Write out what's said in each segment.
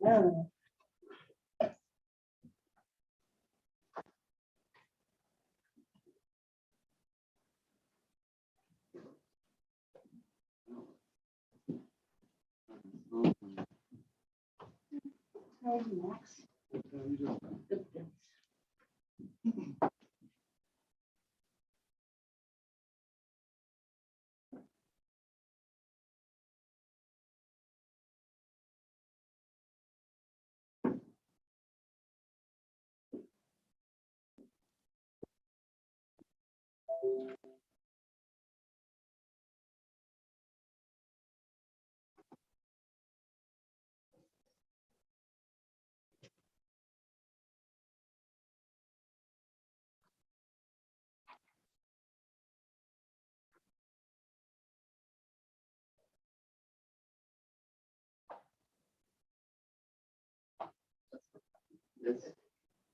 Oh. Hi, Max. Good, thanks.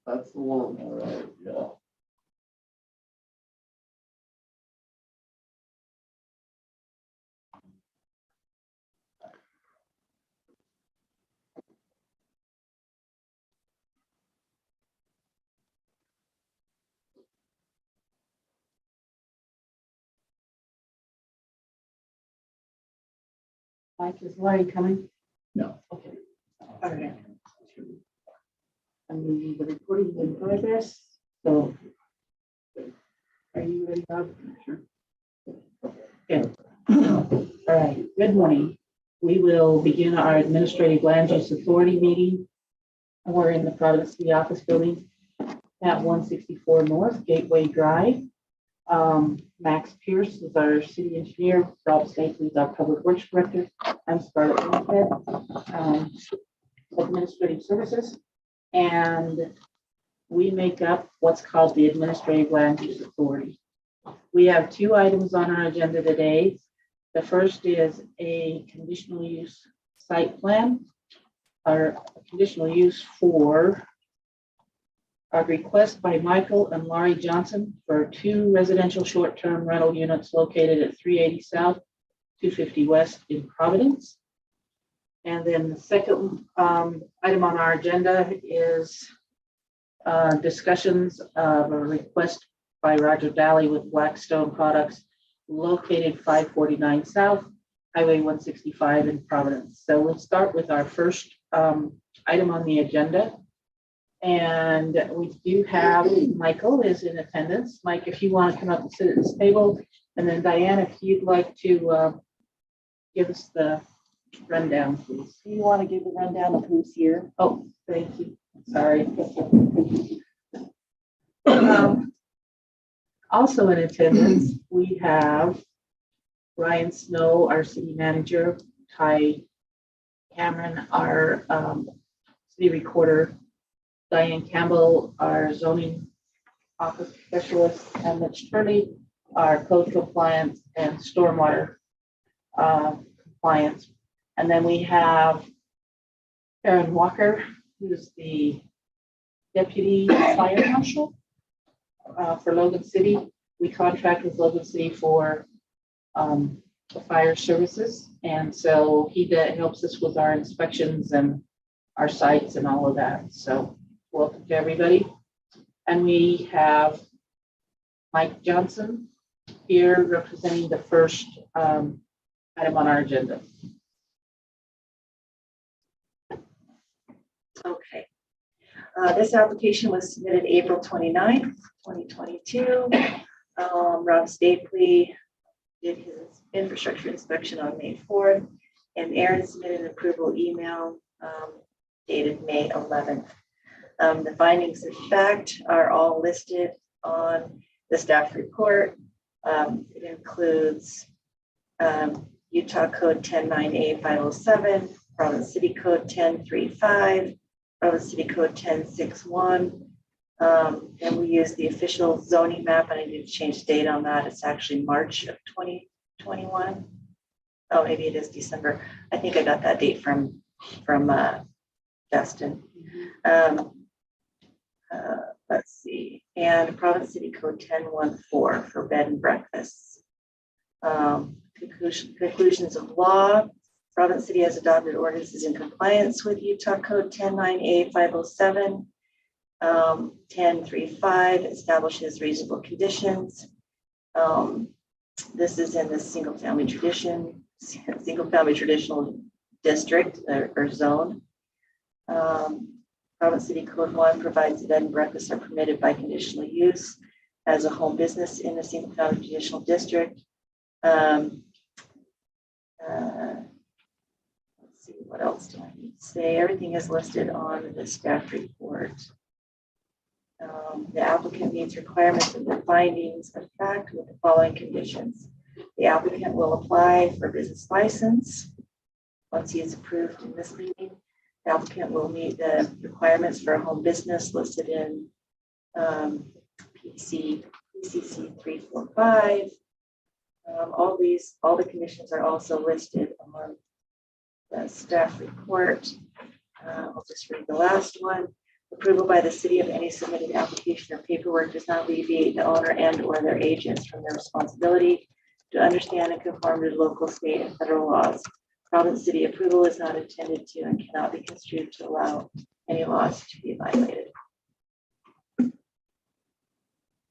That's the one, all right, yeah. Mike, is Larry coming? No. Okay. All right. And the recording is in progress. So, are you ready, Bob? Sure. Good. All right. Good morning. We will begin our administrative land use authority meeting. We're in the Providence City Office Building at 164 North Gateway Drive. Max Pierce is our city engineer. Rob Stapley is our public works director. I'm Scarlett Winstead, administrative services. And we make up what's called the administrative land use authority. We have two items on our agenda today. The first is a conditional use site plan, or conditional use for a request by Michael and Laurie Johnson for 2 residential short-term rental units located at 380 South, 250 West in Providence. And then the second item on our agenda is discussions of a request by Roger Daly with Blackstone Products located 549 South, Highway 165 in Providence. So we'll start with our first item on the agenda. And we do have Michael is in attendance. Mike, if you want to come up and sit at this table, and then Diane, if you'd like to give us the rundown, please. Do you want to give a rundown of who's here? Oh, thank you. Sorry. Also in attendance, we have Ryan Snow, our city manager, Ty Cameron, our city recorder, Diane Campbell, our zoning office specialist, and Mitch Turley, our code compliance and stormwater compliance. And then we have Aaron Walker, who's the deputy fire marshal for Logan City. We contract with Logan City for the fire services. And so he helps us with our inspections and our sites and all of that. So welcome to everybody. And we have Mike Johnson here representing the first item on our agenda. Okay. This application was submitted April 29th, 2022. Rob Stapley did his infrastructure inspection on May 4th, and Aaron submitted an approval email dated May 11th. The findings of fact are all listed on the staff report. It includes Utah Code 109A 507, Providence City Code 1035, Providence City Code 1061. And we use the official zoning map, and I need to change the date on that. It's actually March of 2021. Oh, maybe it is December. I think I got that date from Justin. Let's see, and Providence City Code 1014 for bed and breakfasts. Conclusions of law. Providence City has adopted ordinances in compliance with Utah Code 109A507. 1035 establishes reasonable conditions. This is in the single family traditional district or zone. Providence City Code 1 provides that bed and breakfasts are permitted by conditional use as a home business in the single family traditional district. Let's see, what else do I need to say? Everything is listed on the staff report. The applicant meets requirements of the findings of fact with the following conditions. The applicant will apply for a business license. Once he is approved in this meeting, the applicant will meet the requirements for a home business listed in PCC 345. All the conditions are also listed on the staff report. I'll just read the last one. Approval by the city of any submitted application or paperwork does not alleviate the owner and or their agents from their responsibility to understand and conform to local, state, and federal laws. Providence City approval is not intended to and cannot be construed to allow any laws to be violated.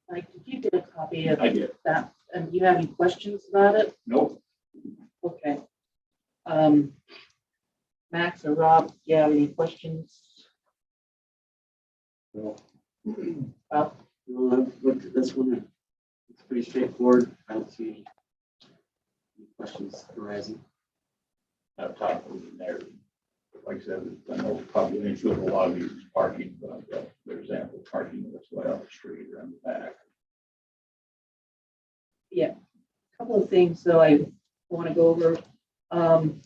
Mike, did you get a copy of I did. that? And do you have any questions about it? Nope. Okay. Max or Rob, do you have any questions? Well, Rob? I've looked at this one. It's pretty straightforward. I don't see any questions arising. I've talked with them there. Like I said, I know probably an issue with a lot of these is parking, but there's ample parking that's way off the street around the back. Yeah, a couple of things that I want to go over. On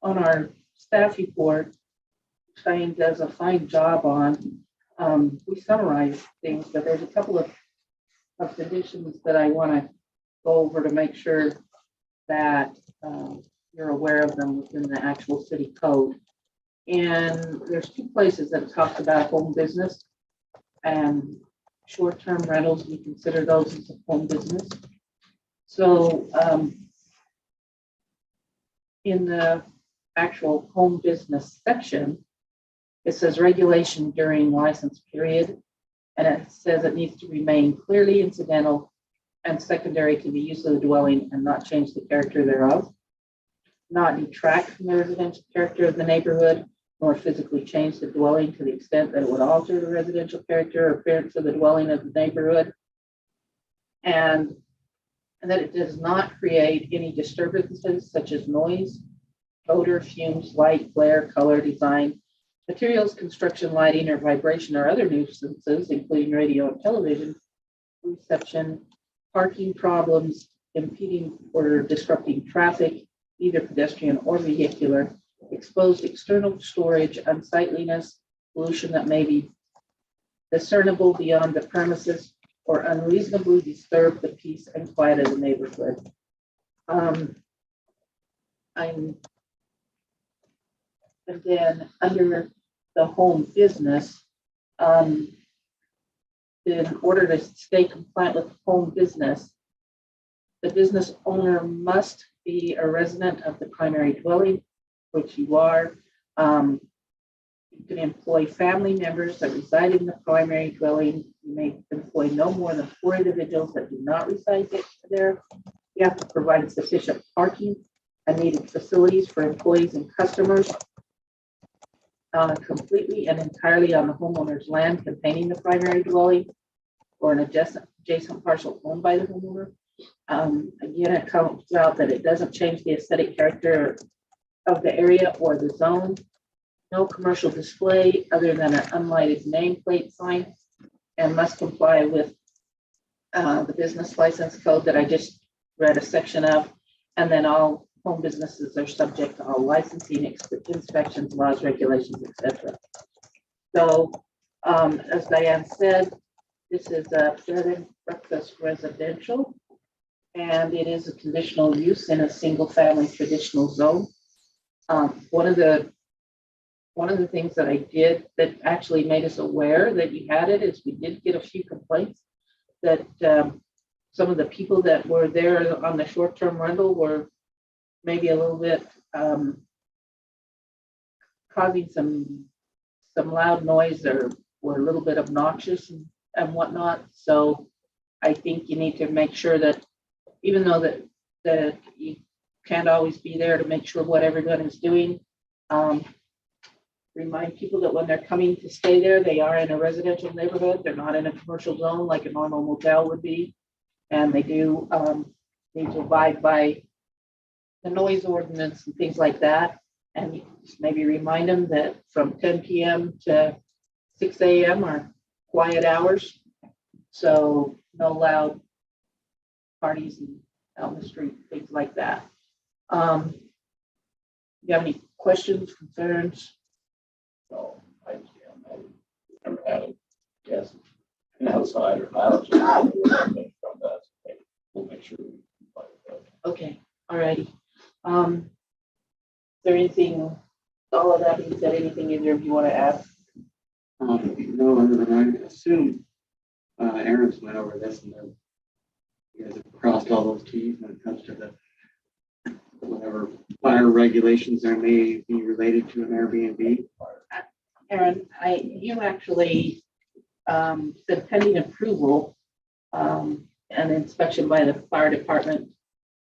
our staff report, Shane does a fine job on. We summarize things, but there's a couple of conditions that I want to go over to make sure that you're aware of them within the actual city code. And there's two places that it talks about home business and short-term rentals. We consider those as a home business. So in the actual home business section, it says regulation during license period, and it says it needs to remain clearly incidental and secondary to the use of the dwelling and not change the character thereof, not detract from the residential character of the neighborhood, nor physically change the dwelling to the extent that it would alter the residential character or appearance of the dwelling of the neighborhood, and that it does not create any disturbances such as noise, odor, fumes, light, glare, color, design, materials, construction, lighting, or vibration, or other nuisances, including radio and television reception, parking problems, impeding or disrupting traffic, either pedestrian or vehicular, exposed external storage, unsightliness, pollution that may be discernible beyond the premises, or unreasonably disturb the peace and quiet of the neighborhood. And then under the home business, in order to stay compliant with home business, the business owner must be a resident of the primary dwelling, which you are. You can employ family members that reside in the primary dwelling. You may employ no more than 4 individuals that do not reside there. You have to provide sufficient parking and needed facilities for employees and customers completely and entirely on the homeowner's land containing the primary dwelling or an adjacent parcel owned by the homeowner. Again, it comes out that it doesn't change the aesthetic character of the area or the zone. No commercial display other than an unlighted nameplate sign, and must comply with the business license code that I just read a section of. And then all home businesses are subject to all licensing, inspections, laws, regulations, etc. So as Diane said, this is a bed and breakfast residential, and it is a conditional use in a single family traditional zone. One of the things that I did that actually made us aware that you had it is we did get a few complaints that some of the people that were there on the short-term rental were maybe a little bit causing some loud noise or a little bit obnoxious and whatnot. So I think you need to make sure that even though that you can't always be there to make sure what everyone is doing, remind people that when they're coming to stay there, they are in a residential neighborhood. They're not in a commercial zone like a normal motel would be. And they do need to abide by the noise ordinance and things like that. And just maybe remind them that from 10 p.m. to 6 a.m. are quiet hours. So no loud parties and out in the street, things like that. You have any questions, concerns? So I never had a guest outside or lounge. From that. We'll make sure. Okay, all righty. Is there anything, all of that being said, anything either of you want to add? No, other than I assume Aaron's went over this and then you guys have crossed all those T's when it comes to the whatever fire regulations there may be related to an Airbnb. Aaron, you actually said pending approval, and inspection by the fire department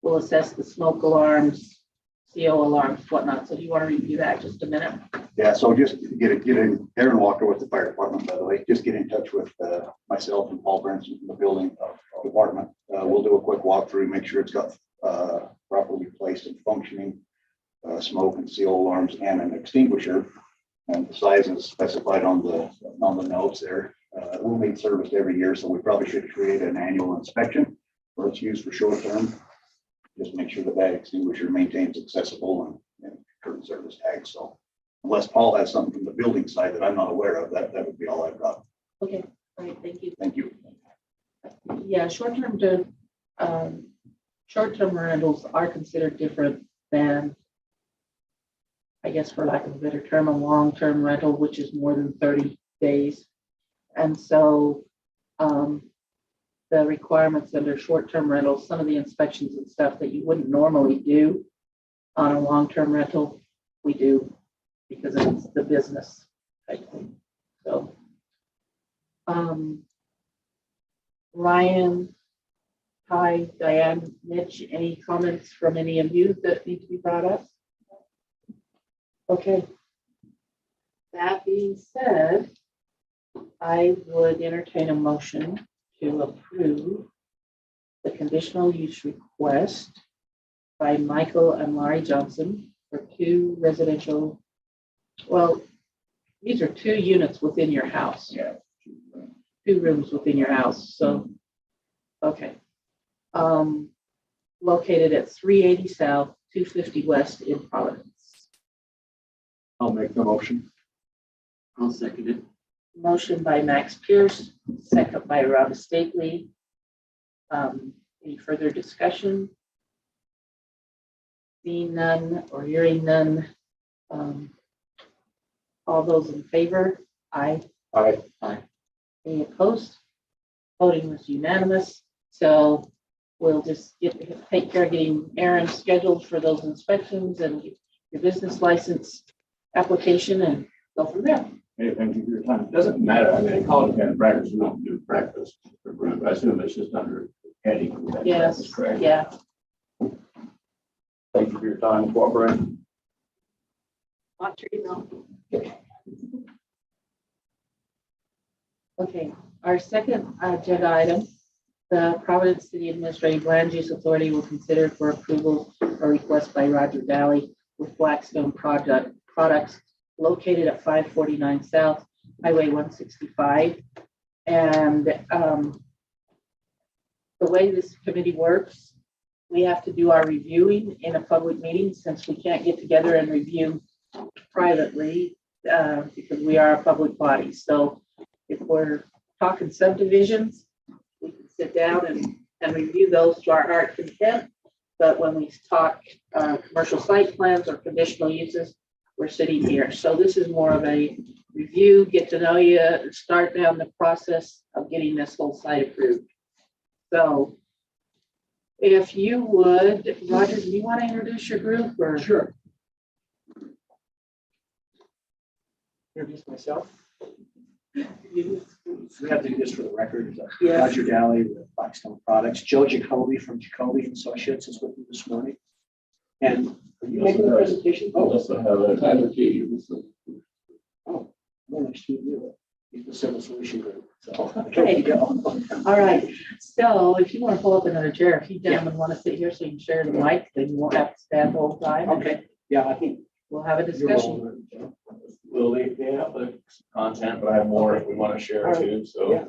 will assess the smoke alarms, CO alarms, whatnot. So do you want to review that just a minute? Yeah, so just get in, Aaron Walker with the fire department, by the way, just get in touch with myself and Paul Brinson from the building department. We'll do a quick walkthrough, make sure it's got properly placed and functioning smoke and CO alarms and an extinguisher. And the size is specified on the notes there. We'll need serviced every year, so we probably should create an annual inspection where it's used for short term. Just make sure that extinguisher maintains accessible and current service tags. So unless Paul has something from the building side that I'm not aware of, that would be all I've got. Okay, all right, thank you. Thank you. Yeah, short-term rentals are considered different than, I guess for lack of a better term, a long-term rental, which is more than 30 days. And so the requirements under short-term rentals, some of the inspections and stuff that you wouldn't normally do on a long-term rental, we do because it's the business type thing. So Ryan, Ty, Diane, Mitch, any comments from any of you that need to be brought up? Okay. That being said, I would entertain a motion to approve the conditional use request by Michael and Laurie Johnson for 2 residential, well, these are 2 units within your house. Yeah. 2 rooms within your house. So, okay. Located at 380 South, 250 West in Providence. I'll make the motion. I'll second it. Motion by Max Pierce, second by Rob Stately. Any further discussion? Seeing none or hearing none. All those in favor? Aye. Aye. Any opposed? Voting was unanimous. So we'll just take care of getting Aaron scheduled for those inspections and your business license application and go from there. Hey, thank you for your time. It doesn't matter. I mean, in college and practice, we don't do breakfast for group. I assume it's just under heading. Yes, Correct. yeah. Thank you for your time and cooperation. Watch your email. Okay, our second agenda item, the Providence City Administrative Land Use Authority will consider for approval a request by Roger Valley with Blackstone products located at 549 South Highway 165. And the way this committee works, we have to do our reviewing in a public meeting since we can't get together and review privately because we are a public body. So if we're talking subdivisions, we can sit down and review those to our heart content. But when we talk commercial site plans or conditional uses, we're sitting here. So this is more of a review, get to know you, start down the process of getting this whole site approved. So If you would, Roger, do you want to introduce your group or? Sure. Introduce myself. You- We have to do this for the record. Yes. Roger Daly with Blackstone Products. Joe Jacoby from Jacoby and Associates is with me this morning. And are you making the presentation? I'll also have a Tyler Key. Oh, well, nice to meet you. He's the Civil Solution Group. So, Okay. you go. All right, so if you want to pull up another chair, if you gentlemen want to sit here so you can share the mic, then you won't have to stand the whole time. Okay, yeah, I think We'll have a you're discussion. rolling, Joe. Will they have the content, but I have more if we want to share too, so. Yeah.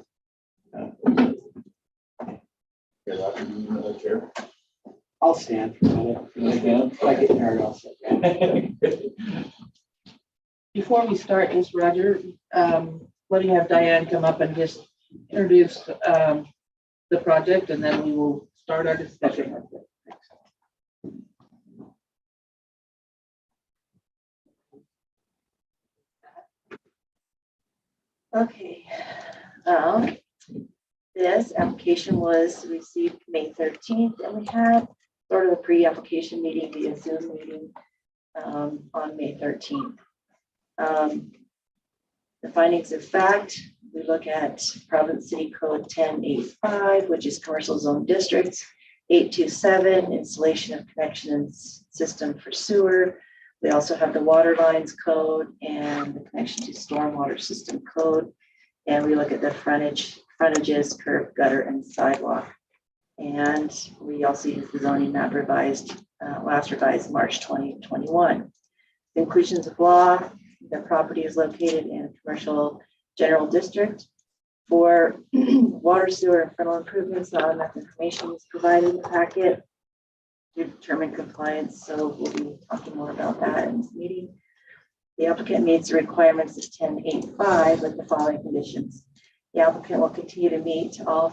Yeah, Roger, do you need another chair? I'll stand for a minute. If I get tired, I'll sit down. Before we start this, Roger, let me have Diane come up and just introduce the project, and then we will start our discussion with it. Okay. This application was received May 13th, and we had sort of a pre-application meeting via Zoom meeting on May 13th. The findings of fact, we look at Providence City Code 1085, which is commercial zone districts, 827, installation of connection and system for sewer. We also have the water lines code and the connection to stormwater system code. And we look at the frontages, curb, gutter, and sidewalk. And we also use the zoning map revised, last revised March 2021. Conclusions of law, the property is located in a commercial general district. For water, sewer, and frontal improvements, not enough information is provided in the packet to determine compliance, so we'll be talking more about that in this meeting. The applicant meets the requirements of 1085 with the following conditions. The applicant will continue to meet all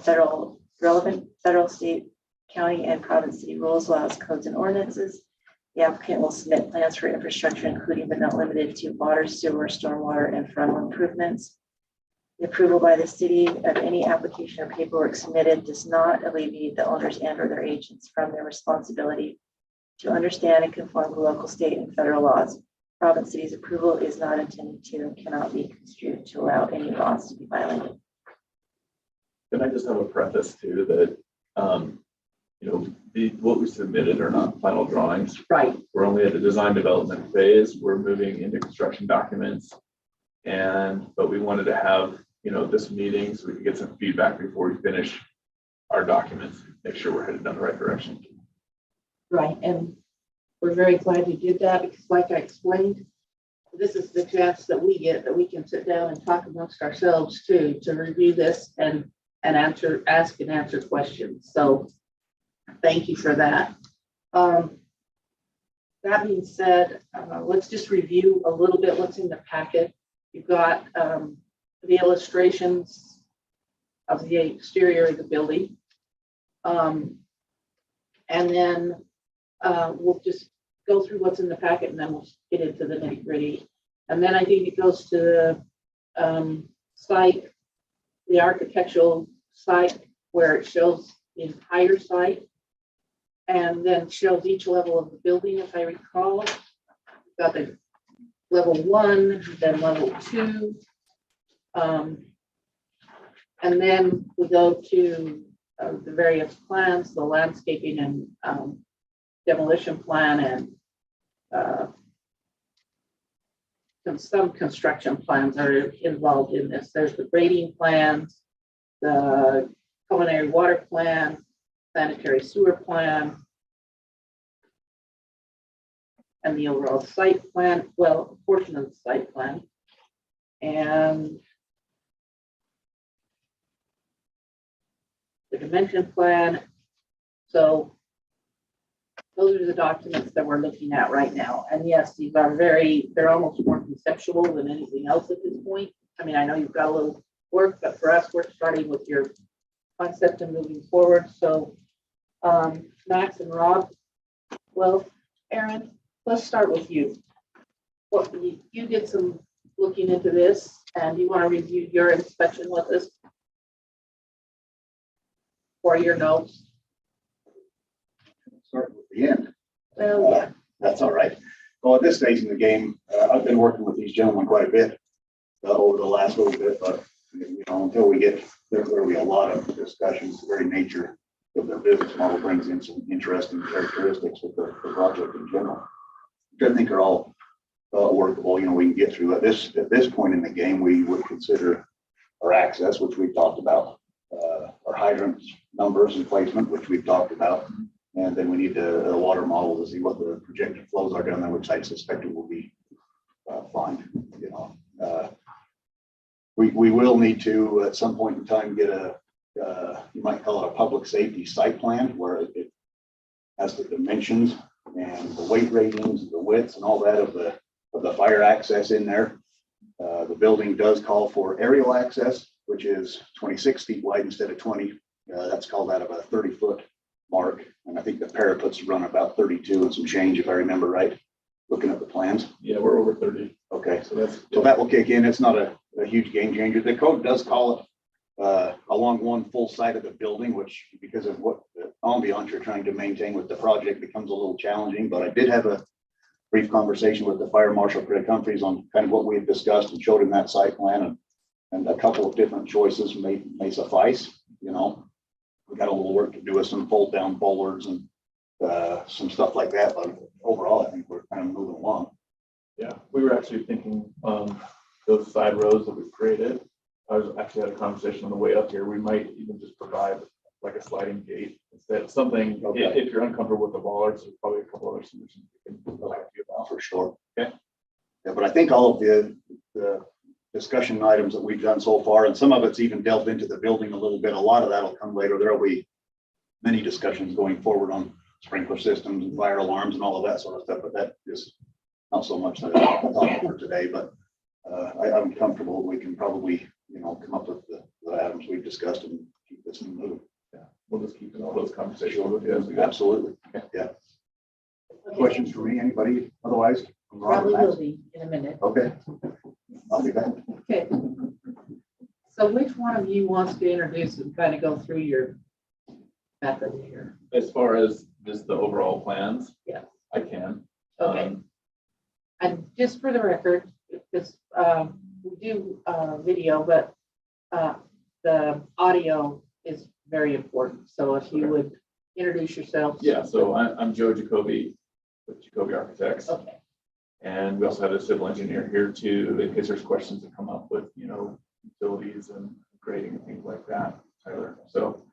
relevant federal, state, county, and province city rules, laws, codes, and ordinances. The applicant will submit plans for infrastructure, including but not limited to water, sewer, stormwater, and frontal improvements. The approval by the city of any application or paperwork submitted does not alleviate the owners and or their agents from their responsibility to understand and conform to local, state, and federal laws. Province city's approval is not intended to and cannot be construed to allow any laws to be violated. Can I just have a preface too that, what we submitted are not final drawings. Right. We're only at the design development phase. We're moving into construction documents. But we wanted to have, this meeting so we can get some feedback before we finish our documents, make sure we're headed down the right direction. Right, and we're very glad you did that because like I explained, this is the chance that we get that we can sit down and talk amongst ourselves too, to review this and ask and answer questions. So thank you for that. That being said, let's just review a little bit what's in the packet. You've got the illustrations of the exterior of the building. And then we'll just go through what's in the packet and then we'll get into the nitty gritty. And then I think it goes to the site, the architectural site where it shows the entire site and then shows each level of the building, if I recall. We've got the level 1, then level 2. And then we go to the various plans, the landscaping and demolition plan and some construction plans are involved in this. There's the grading plans, the culinary water plan, sanitary sewer plan, and the overall site plan, well, a portion of the site plan. And the dimension plan. So those are the documents that we're looking at right now. And yes, these are they're almost more conceptual than anything else at this point. I mean, I know you've got a little work, but for us, we're starting with your concept and moving forward. So Max and Rob, well, Aaron, let's start with you. What you did some looking into this and you want to review your inspection with us for your notes. starting with the end. Well, yeah. That's all right. Well, at this stage in the game, I've been working with these gentlemen quite a bit over the last little bit, but until we get there'll be a lot of discussions. The very nature of their business model brings in some interesting characteristics with the project in general, which I think are all workable. We can get through. At this point in the game, we would consider our access, which we've talked about, our hydrant numbers and placement, which we've talked about. And then we need a water model to see what the projected flows are down there, which I suspect it will be fine. We will need to, at some point in time, get you might call it a public safety site plan, where it has the dimensions and the weight ratings, the widths and all that of the fire access in there. The building does call for aerial access, which is 26 feet wide instead of 20. That's called out of a 30-foot mark. And I think the parapets run about 32 and some change, if I remember right, looking at the plans. Yeah, we're over 30. Okay, So so that will kick in. It's not a huge game changer. The code does call it along one full side of the building, which, because of what the ambiance you're trying to maintain with the project, becomes a little challenging. But I did have a brief conversation with the fire marshal, Craig Humphreys, on kind of what we had discussed and showed him that site plan, and a couple of different choices may suffice. We got a little work to do with some fold down bollards and some stuff like that, but overall I think we're kind of moving along. Yeah, we were actually thinking those side roads that we've created. I was actually had a conversation on the way up here. We might even just provide like a sliding gate instead of something. Okay. If you're uncomfortable with the bollards, there's probably a couple other solutions we can talk to you about. For sure. Okay. Yeah, but I think all of the discussion items that we've done so far, and some of it's even delved into the building a little bit. A lot of that'll come later. There'll be many discussions going forward on sprinkler systems and fire alarms and all of that sort of stuff, but that is not so much that I'll talk for today. But I'm comfortable we can probably come up with the items we've discussed and keep this moving. Yeah, we'll just keep all those conversations with you as we go. Absolutely. Yeah. Questions for me? Anybody? Otherwise, I'm Ron. Probably will be in a minute. Okay. I'll be back. Okay. So which one of you wants to introduce and kind of go through your method here? As far as just the overall plans, Yeah. I can. Okay. And just for the record, this, we do video, but the audio is very important. So if you would introduce yourself. Yeah, so I'm Joe Jacoby with Jacoby Architects. Okay. And we also have a civil engineer here too, in case there's questions that come up with, utilities and grading and things like that, Tyler. So,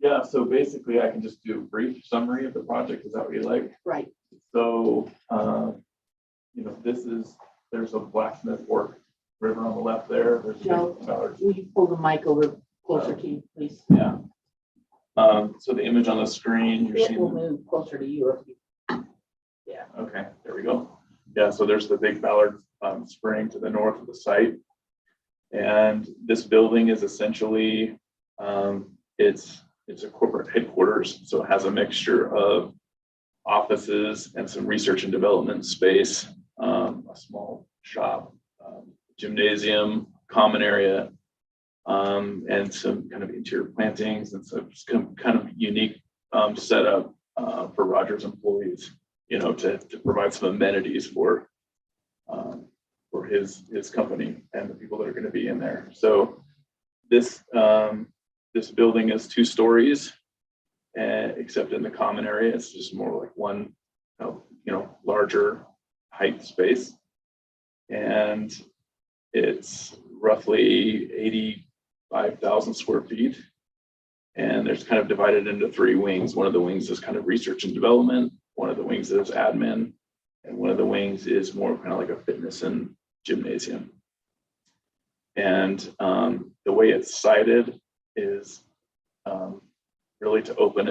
yeah, so basically I can just do a brief summary of the project. Is that what you like? Right. So, there's a Blacksmith Fork River on the left there. There's a Joe, big Ballard. will you pull the mic over closer to you, please? Yeah. So the image on the screen, you're It will seeing. move closer to you if you. Okay, there we go. Yeah, so there's the big Ballard Spring to the north of the site. And this building is essentially, it's a corporate headquarters. So it has a mixture of offices and some research and development space, a small shop, gymnasium, common area, and some kind of interior plantings and some kind of unique setup for Rogers employees, to provide some amenities for his company and the people that are going to be in there. So this building is 2 stories, except in the common area, it's just more like one, larger height space. And it's roughly 85,000 square feet. And there's kind of divided into 3 wings. One of the wings is kind of research and development. One of the wings is admin. And one of the wings is more kind of like a fitness and gymnasium. And the way it's sited is really to open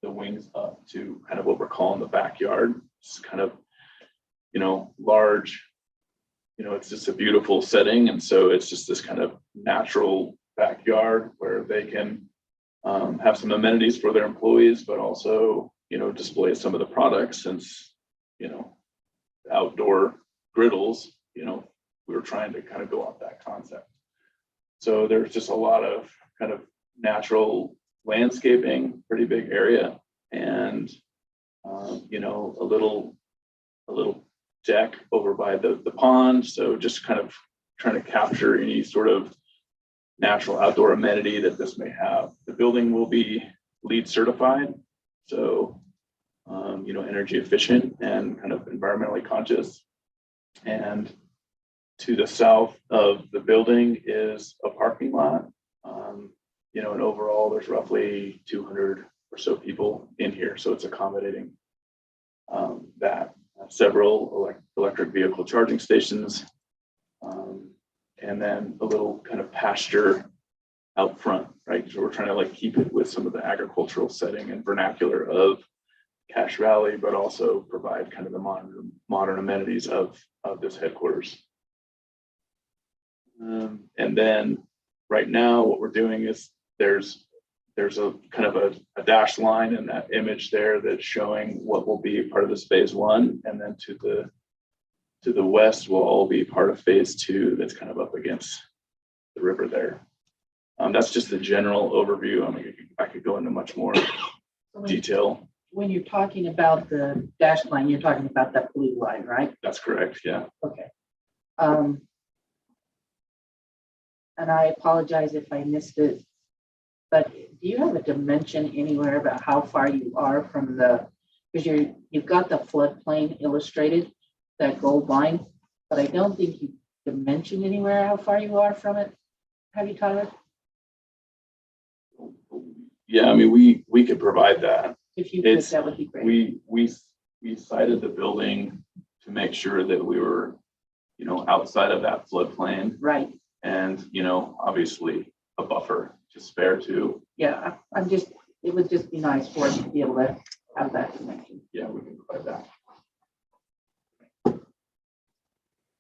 the wings up to kind of what we're calling the backyard. It's kind of, large, it's just a beautiful setting. And so it's just this kind of natural backyard where they can have some amenities for their employees, but also, display some of the products since, outdoor griddles, we were trying to kind of go off that concept. So there's just a lot of kind of natural landscaping, pretty big area, and a little deck over by the pond. So just kind of trying to capture any sort of natural outdoor amenity that this may have. The building will be LEED certified, so energy efficient and kind of environmentally conscious. And to the south of the building is a parking lot. And overall, there's roughly 200 or so people in here, so it's accommodating that. Several electric vehicle charging stations, and then a little kind of pasture out front, right? So we're trying to keep it with some of the agricultural setting and vernacular of Cache Valley, but also provide kind of the modern amenities of this headquarters. And then right now, what we're doing is there's a kind of a dashed line in that image there that's showing what will be part of this phase 1, and then to the west will all be part of phase 2 that's kind of up against the river there. That's just the general overview. I mean, I could go into much more detail. When you're talking about the dashed line, you're talking about that blue line, right? That's correct, yeah. Okay. And I apologize if I missed it, but do you have a dimension anywhere about how far you are from because you've got the floodplain illustrated, that gold line, but I don't think you dimension anywhere how far you are from it. Have you, Tyler? Yeah, I mean, we could provide that. If you could, that would be great. We cited the building to make sure that we were, outside of that floodplain. Right. And, obviously a buffer to spare too. Yeah, it would just be nice for us to be able to have that connection. Yeah, we can provide that.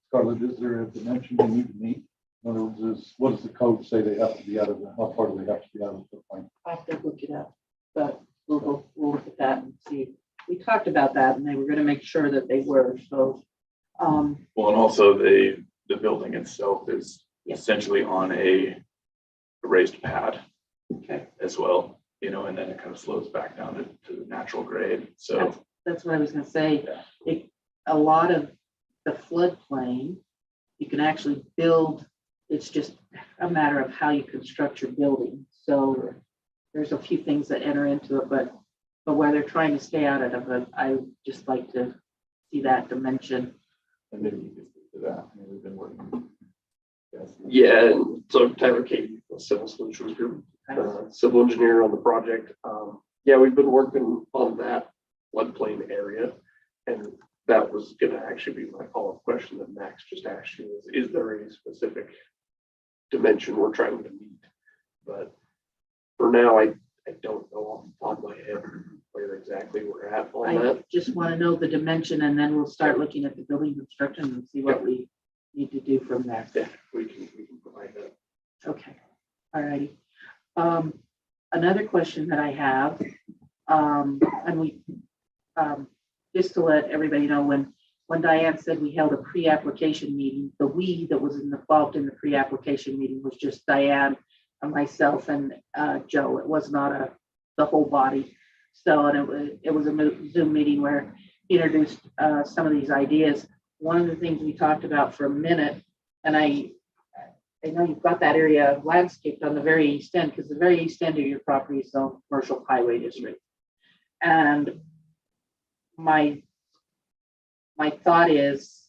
Scarlett, is there a dimension they need to meet? In other words, what does the code say they have to be out of how far do they have to be out of the point? I have to look it up, but we'll look at that and see. We talked about that and they were going to make sure that they were, so. Well, and also the building itself is Yeah. essentially on a raised pad Okay, as well, and then it kind of slows back down to the natural grade. So that's what I was going to say. Yeah. A lot of the floodplain, you can actually build, it's just a matter of how you construct your building. So there's a few things that enter into it, but where they're trying to stay out of it, I would just like to see that dimension. and maybe you can speak to that. I mean, we've been working. Yes. Yeah, and so Tyler Cady, Civil Solutions Group, civil engineer on the project. Yeah, we've been working on that floodplain area, and that was gonna actually be my follow-up question that Max just asked you, is there any specific dimension we're trying to meet? But for now, I don't know off the top of my head where exactly we're at on I that. just want to know the dimension and then we'll start looking at the building construction and see what we need to do from there. Yeah, we can provide that. Okay, all righty. Another question that I have, and we, just to let everybody know, when Diane said we held a pre-application meeting, the we that was involved in the pre-application meeting was just Diane and myself and Joe. It was not the whole body. So, and it was a Zoom meeting where he introduced some of these ideas. One of the things we talked about for a minute, and I know you've got that area landscaped on the very east end, because the very east end of your property is zone commercial highway district. And my thought is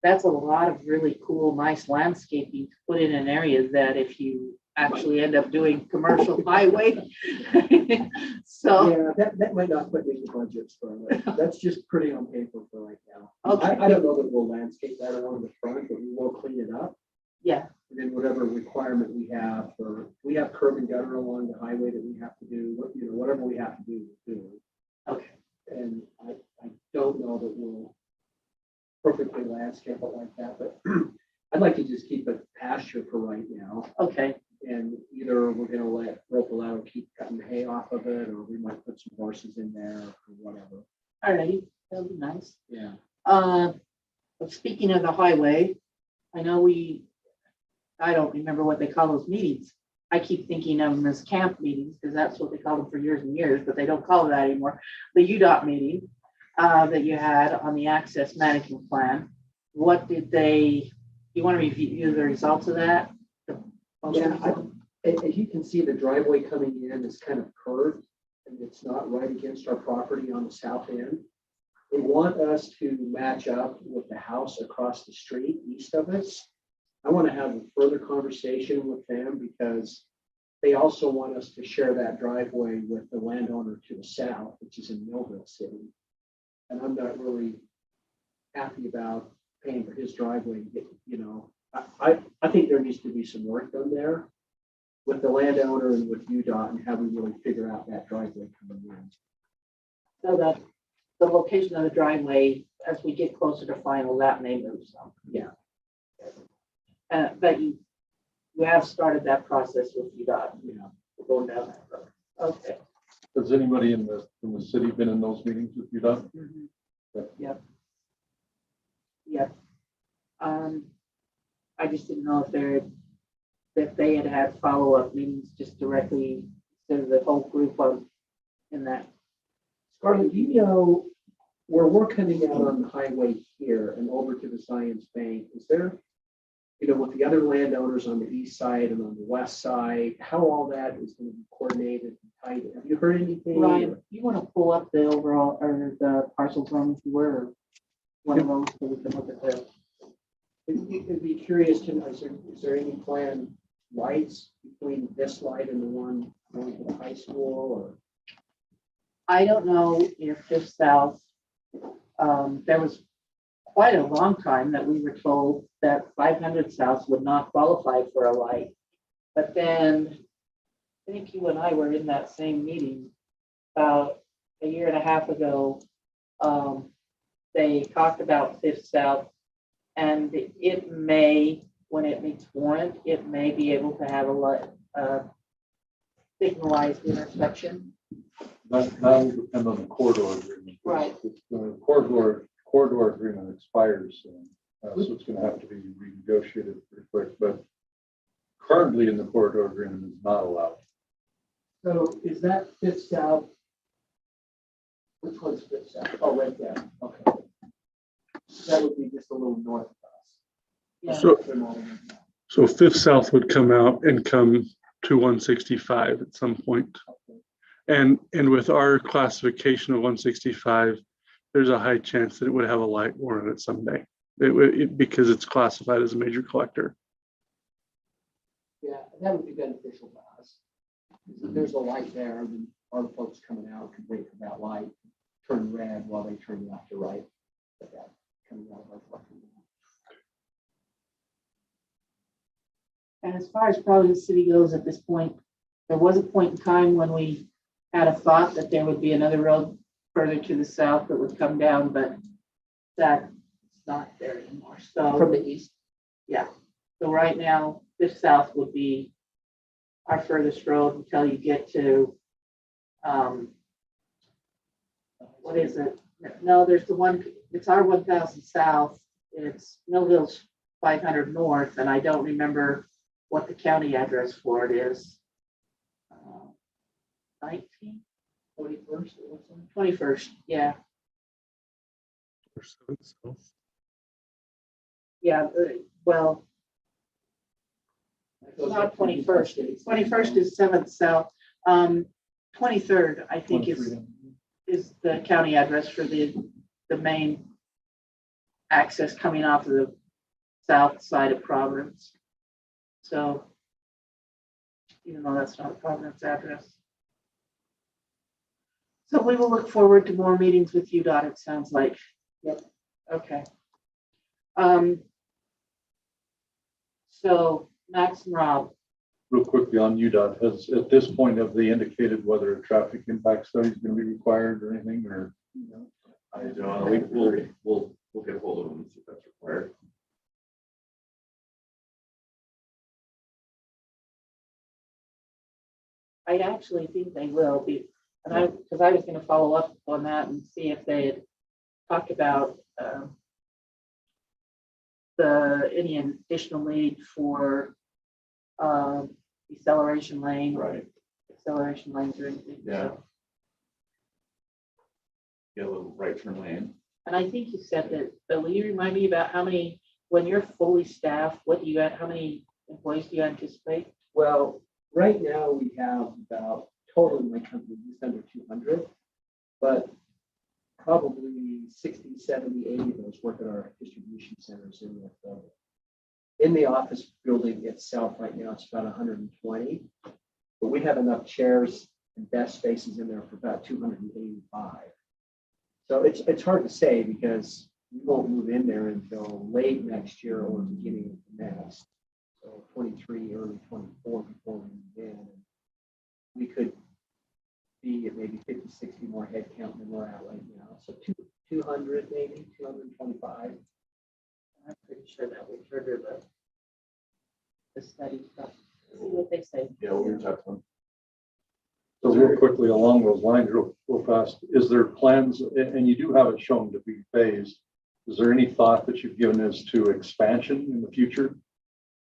that's a lot of really cool, nice landscaping to put in an area that if you actually end up doing commercial highway. So, Yeah, that might not put in the budgets for it. That's just pretty on paper for right now. okay, I don't know that we'll landscape that along the front, but we will clean it up. yeah, And then whatever requirement we have curb and gutter along the highway that we have to do, whatever we have to do, we'll do. okay, And I don't know that we'll perfectly landscape it like that, but I'd like to just keep it pasture for right now. okay. And either we're gonna let rope out and keep cutting the hay off of it, or we might put some horses in there or whatever. All righty, that'll be nice. Yeah. But speaking of the highway, I know I don't remember what they call those meetings. I keep thinking of them as camp meetings because that's what they called them for years and years, but they don't call it that anymore. The UDOT meeting that you had on the access management plan. What did they, you want to review the results of that? Yeah, as you can see, the driveway coming in is kind of curved and it's not right against our property on the south end. They want us to match up with the house across the street east of us. I want to have a further conversation with them because they also want us to share that driveway with the landowner to the south, which is in Millville City. And I'm not really happy about paying for his driveway to get, you know, I think there needs to be some work done there with the landowner and with UDOT and how we really figure out that driveway coming in. So that the location of the driveway, as we get closer to final, that may move some. Yeah. But you have started that process with UDOT, Yeah. going down that road. Okay. Has anybody in the city been in those meetings with you, Doug? Yep. Yep. I just didn't know if they had follow-up meetings just directly to the whole group in that. Scarlett, do you know where we're coming out on the highway here and over to the Science Bank? Is there, you know, with the other landowners on the east side and on the west side, how all that is going to be coordinated and tied? Have you heard anything? Ryan, you want to pull up the overall or the parcel zone if you were, or one of those so we can look at the. It'd be curious to know, is there any planned lights between this light and the one going to the high school or? I don't know if Fifth South, there was quite a long time that we were told that 500 South would not qualify for a light. But then I think you and I were in that same meeting about a year and a half ago. They talked about Fifth South and it may, when it meets warrant, it may be able to have a light, signalized intersection. That will depend on the corridor agreement. Right. The corridor agreement expires soon, so it's going to have to be renegotiated pretty quick. But currently in the corridor agreement is not allowed. So is that Fifth South? Which one's Fifth South? Oh, right there. Okay. That would be just a little north of us. Yeah. So Fifth South would come out and come to 165 at some point. And with our classification of 165, there's a high chance that it would have a light warrant it someday. Because it's classified as a major collector. Yeah, that would be beneficial to us. If there's a light there, then our folks coming out can wait for that light, turn red while they turn left to right. Like that coming out of our parking lot. And as far as probably the city goes at this point, there was a point in time when we had a thought that there would be another road further to the south that would come down, but that's not there anymore. So From the east. yeah. So right now, this south would be our furthest road until you get to, what is it? No, there's the one, it's our 1000 south. It's Millville's 500 north, and I don't remember what the county address for it is. 19? 21st. 21st, yeah. Yeah, well, not 21st. 21st is 7th South. 23rd, I think, is the county address for the main access coming off of the south side of Providence. So, even though that's not a Providence address. So we will look forward to more meetings with UDOT, it sounds like. Yep. Okay. So Max and Rob. Real quickly on UDOT, has at this point have they indicated whether a traffic impact study is going to be required or anything, or? I don't know, we'll get a hold of them and see if that's required. I actually think they will be, and because I was going to follow up on that and see if they had talked about any additional need for deceleration lane, Right, acceleration lanes or anything. Yeah. So- get a little right turn lane. And I think you said that, but will you remind me about how many, when you're fully staffed, how many employees do you anticipate? Well, right now we have about total in my company, just under 200, but probably 60, 70, 80 of those work at our distribution centers in the building. In the office building itself right now, it's about 120, but we have enough chairs and desk spaces in there for about 285. So it's hard to say because we won't move in there until late next year or beginning of the next. So 23, early 24 before we move in. We could be at maybe 50, 60 more head count than we're at right now. So 200, maybe 225. I'm pretty sure that would trigger the study stuff. See what they say. Yeah, we were talking. So real quickly along those lines, real fast, is there plans, and you do have it shown to be phased, is there any thought that you've given as to expansion in the future?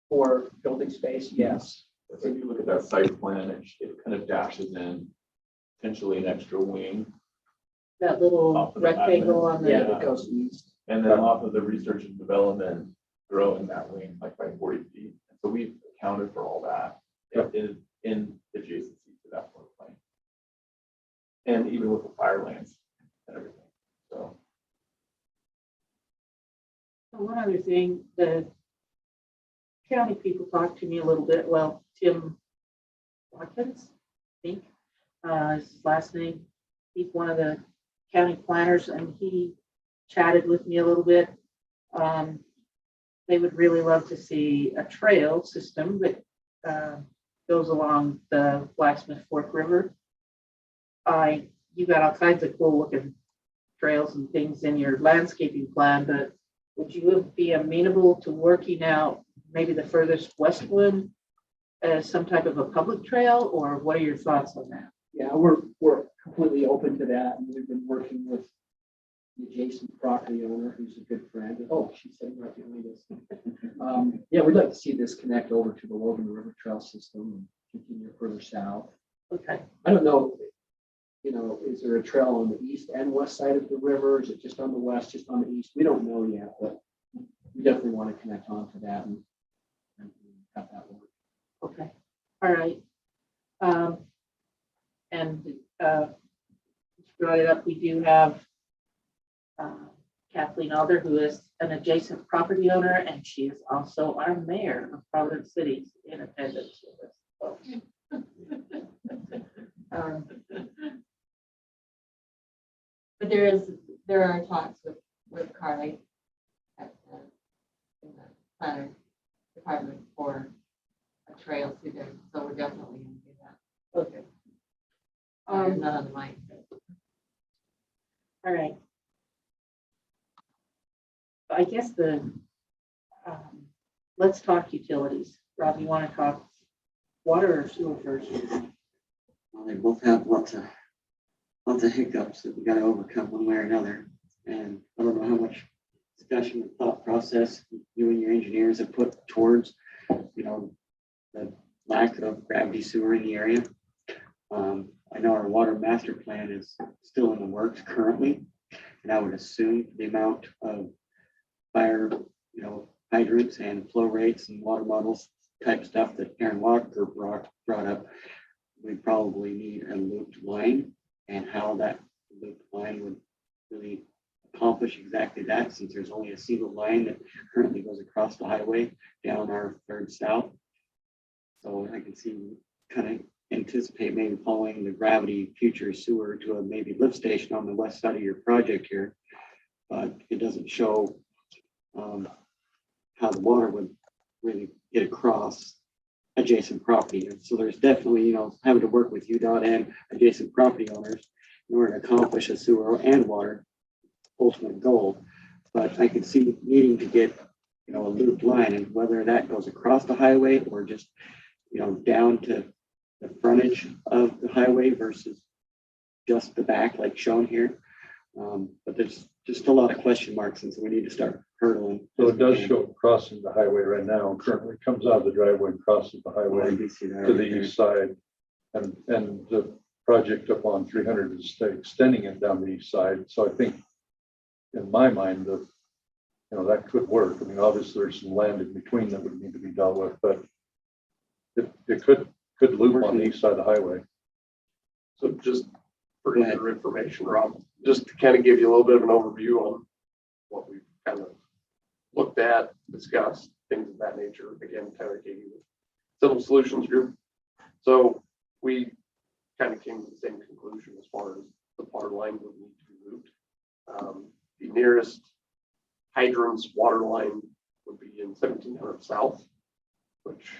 For building space, yes. So if you look at that site plan, it kind of dashes in potentially an extra wing. That little Off of the rectangle on the. Yeah, it goes east. And then off of the research and development, growing that wing like by 40 feet. So we've accounted for all that in adjacency to that floodplain. And even with the fire lanes and everything. So One other thing, the county people talked to me a little bit. Well, Tim Watkins, I think, is his last name. He's one of the county planners, and he chatted with me a little bit. They would really love to see a trail system that goes along the Blacksmith Fork River. You got all kinds of cool looking trails and things in your landscaping plan, but would you be amenable to working out maybe the furthest west one as some type of a public trail, or what are your thoughts on that? Yeah, we're completely open to that. And we've been working with the adjacent property owner, who's a good friend. Oh, she's sitting right behind us. Yeah, we'd like to see this connect over to the Logan River Trail system and continue further south. Okay. I don't know, is there a trail on the east and west side of the river? Is it just on the west, just on the east? We don't know yet, but we definitely want to connect on to that and have that work. Okay. All right. And brought it up, we do have Kathleen Alder, who is an adjacent property owner, and she is also our mayor of Providence City in attendance with us. But there are talks with Carly at in the planner department for a trail through there, so we're definitely gonna do that. Okay. Not on the mic. All right. I guess let's talk utilities. Rob, you want to talk water or sewer first? Well, they both have lots of hiccups that we got to overcome one way or another. And I don't know how much discussion and thought process you and your engineers have put towards, the lack of gravity sewer in the area. I know our water master plan is still in the works currently, and I would assume the amount of fire, hydrants and flow rates and water models type stuff that Aaron Walker brought up, we probably need a looped line, and how that looped line would really accomplish exactly that, since there's only a single line that currently goes across the highway down our third south. So I can see kind of anticipate maybe following the gravity future sewer to a maybe lift station on the west side of your project here, but it doesn't show how the water would really get across adjacent property. And so there's definitely, having to work with UDOT and adjacent property owners in order to accomplish a sewer and water ultimate goal. But I could see needing to get, a looped line, and whether that goes across the highway or just, down to the frontage of the highway versus just the back like shown here. But there's just a lot of question marks, and so we need to start hurdling. So it does show crossing the highway right now, currently comes out of the driveway and crosses the I highway do see that to the right there. east side. And the project up on 300 is extending it down the east side. So I think in my mind, that could work. I mean, obviously there's some land in between that would need to be dealt with, but it could loop on the east side of the highway. So just for Go ahead. your information, Rob, just to kind of give you a little bit of an overview on what we've kind of looked at, discussed, things of that nature. Again, Tyler Katie with Civil Solutions Group. So we kind of came to the same conclusion as far as the water line would need to be moved. The nearest hydrants water line would be in 1700 South, which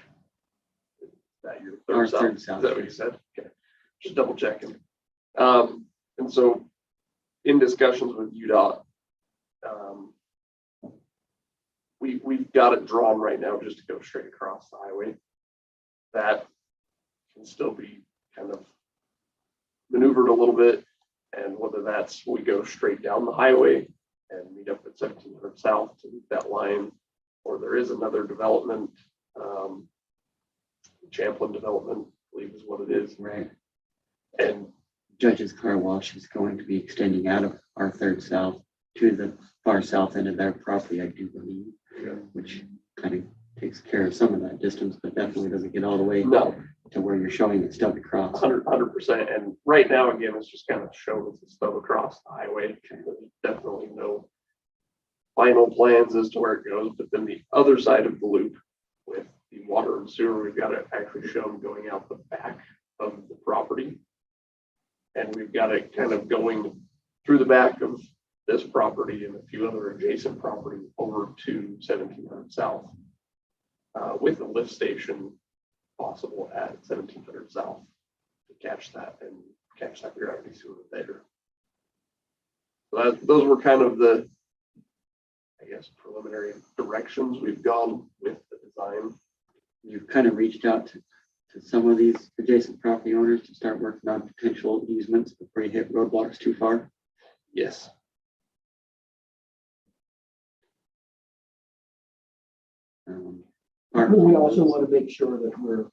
is that your Our third south? third Is south, that what you said? Okay, just double checking. And so in discussions with UDOT, we've got it drawn right now just to go straight across the highway. That can still be kind of maneuvered a little bit, and whether that's we go straight down the highway and meet up at 1700 South to meet that line, or there is another development, Champlin development, I believe is what it is. Right. And Judge's Car Wash is going to be extending out of our third south to the far south end of their property, I do believe, which kind of takes care of some of that distance, but definitely doesn't get all the way no, to where you're showing it still across. 100%. And right now, again, it's just kind of shown as a stub across the highway. There's definitely no final plans as to where it goes. But then the other side of the loop with the water and sewer, we've got it actually shown going out the back of the property. And we've got it kind of going through the back of this property and a few other adjacent properties over to 1700 South, with a lift station possible at 1700 South to catch that gravity sewer there. So those were kind of the, I guess, preliminary directions we've gone with the design. You've kind of reached out to some of these adjacent property owners to start working on potential easements before you hit roadblocks too far. Yes. We also want to make sure that we're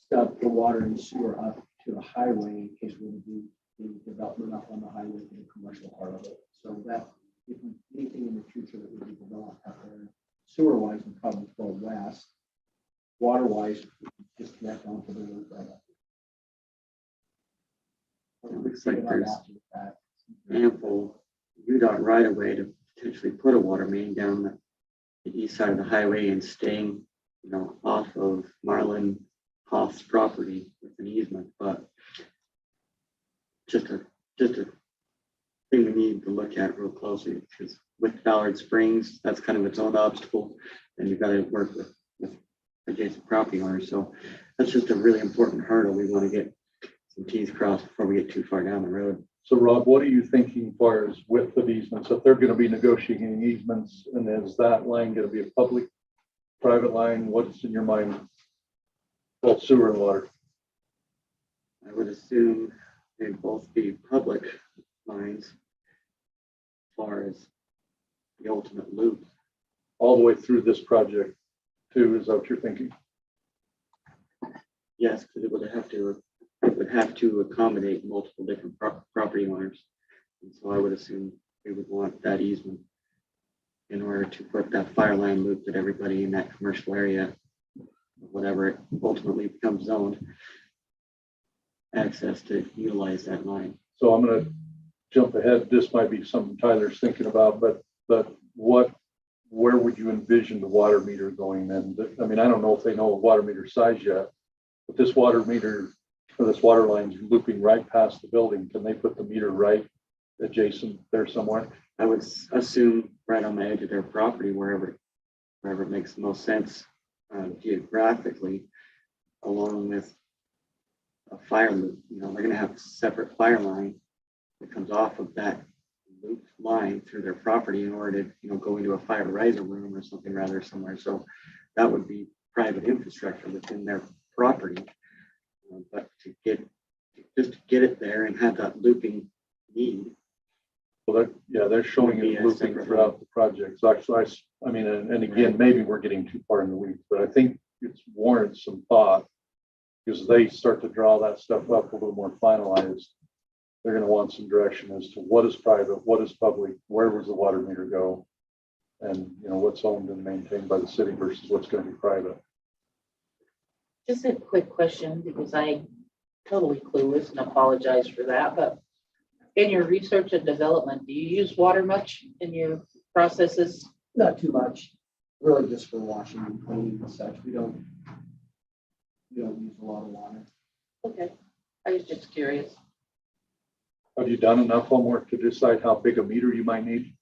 stuck the water and sewer up to the highway in case we do the development up on the highway for the commercial part of it. So that if anything in the future that would be developed out there, sewer wise, would probably go west. Water wise, just connect onto the road right up. It looks like there's ample UDOT right of way to potentially put a water main down the east side of the highway and staying, off of Marlon Hoff's property with an easement, but just a thing we need to look at real closely, because with Ballard Springs, that's kind of its own obstacle, and you've got to work with adjacent property owners. So that's just a really important hurdle. We want to get some T's crossed before we get too far down the road. So Rob, what are you thinking as far as width of easements? If they're going to be negotiating easements, and is that line going to be a public, private line? What's in your mind? Both sewer and water. I would assume they'd both be public lines as far as the ultimate loop. All the way through this project too, is that what you're thinking? Yes, because it would have to accommodate multiple different property owners. And so I would assume we would want that easement in order to put that fire line loop that everybody in that commercial area, whatever it ultimately becomes zoned, access to utilize that line. So I'm going to jump ahead. This might be something Tyler's thinking about, but where would you envision the water meter going then? I mean, I don't know if they know a water meter size yet, but this water meter for this water line's looping right past the building. Can they put the meter right adjacent there somewhere? I would assume right on the edge of their property, wherever it makes the most sense geographically, along with a fire loop. They're going to have a separate fire line that comes off of that loop line through their property in order to, go into a fire riser room or something rather somewhere. So that would be private infrastructure within their property. But to get it there and have that looping need, Well, they're showing it Yeah, looping separate. throughout the project. So actually, I mean, and again, maybe we're getting too far in the weeds, but I think it's warrants some thought. Because they start to draw that stuff up a little more finalized. They're gonna want some direction as to what is private, what is public, where does the water meter go? And, what's owned and maintained by the city versus what's gonna be private. Just a quick question, because I totally clueless and apologize for that, but in your research and development, do you use water much in your processes? Not too much, really just for washing and cleaning and such. We don't use a lot of water. Okay, I was just curious. Have you done enough homework to decide how big a meter you might need?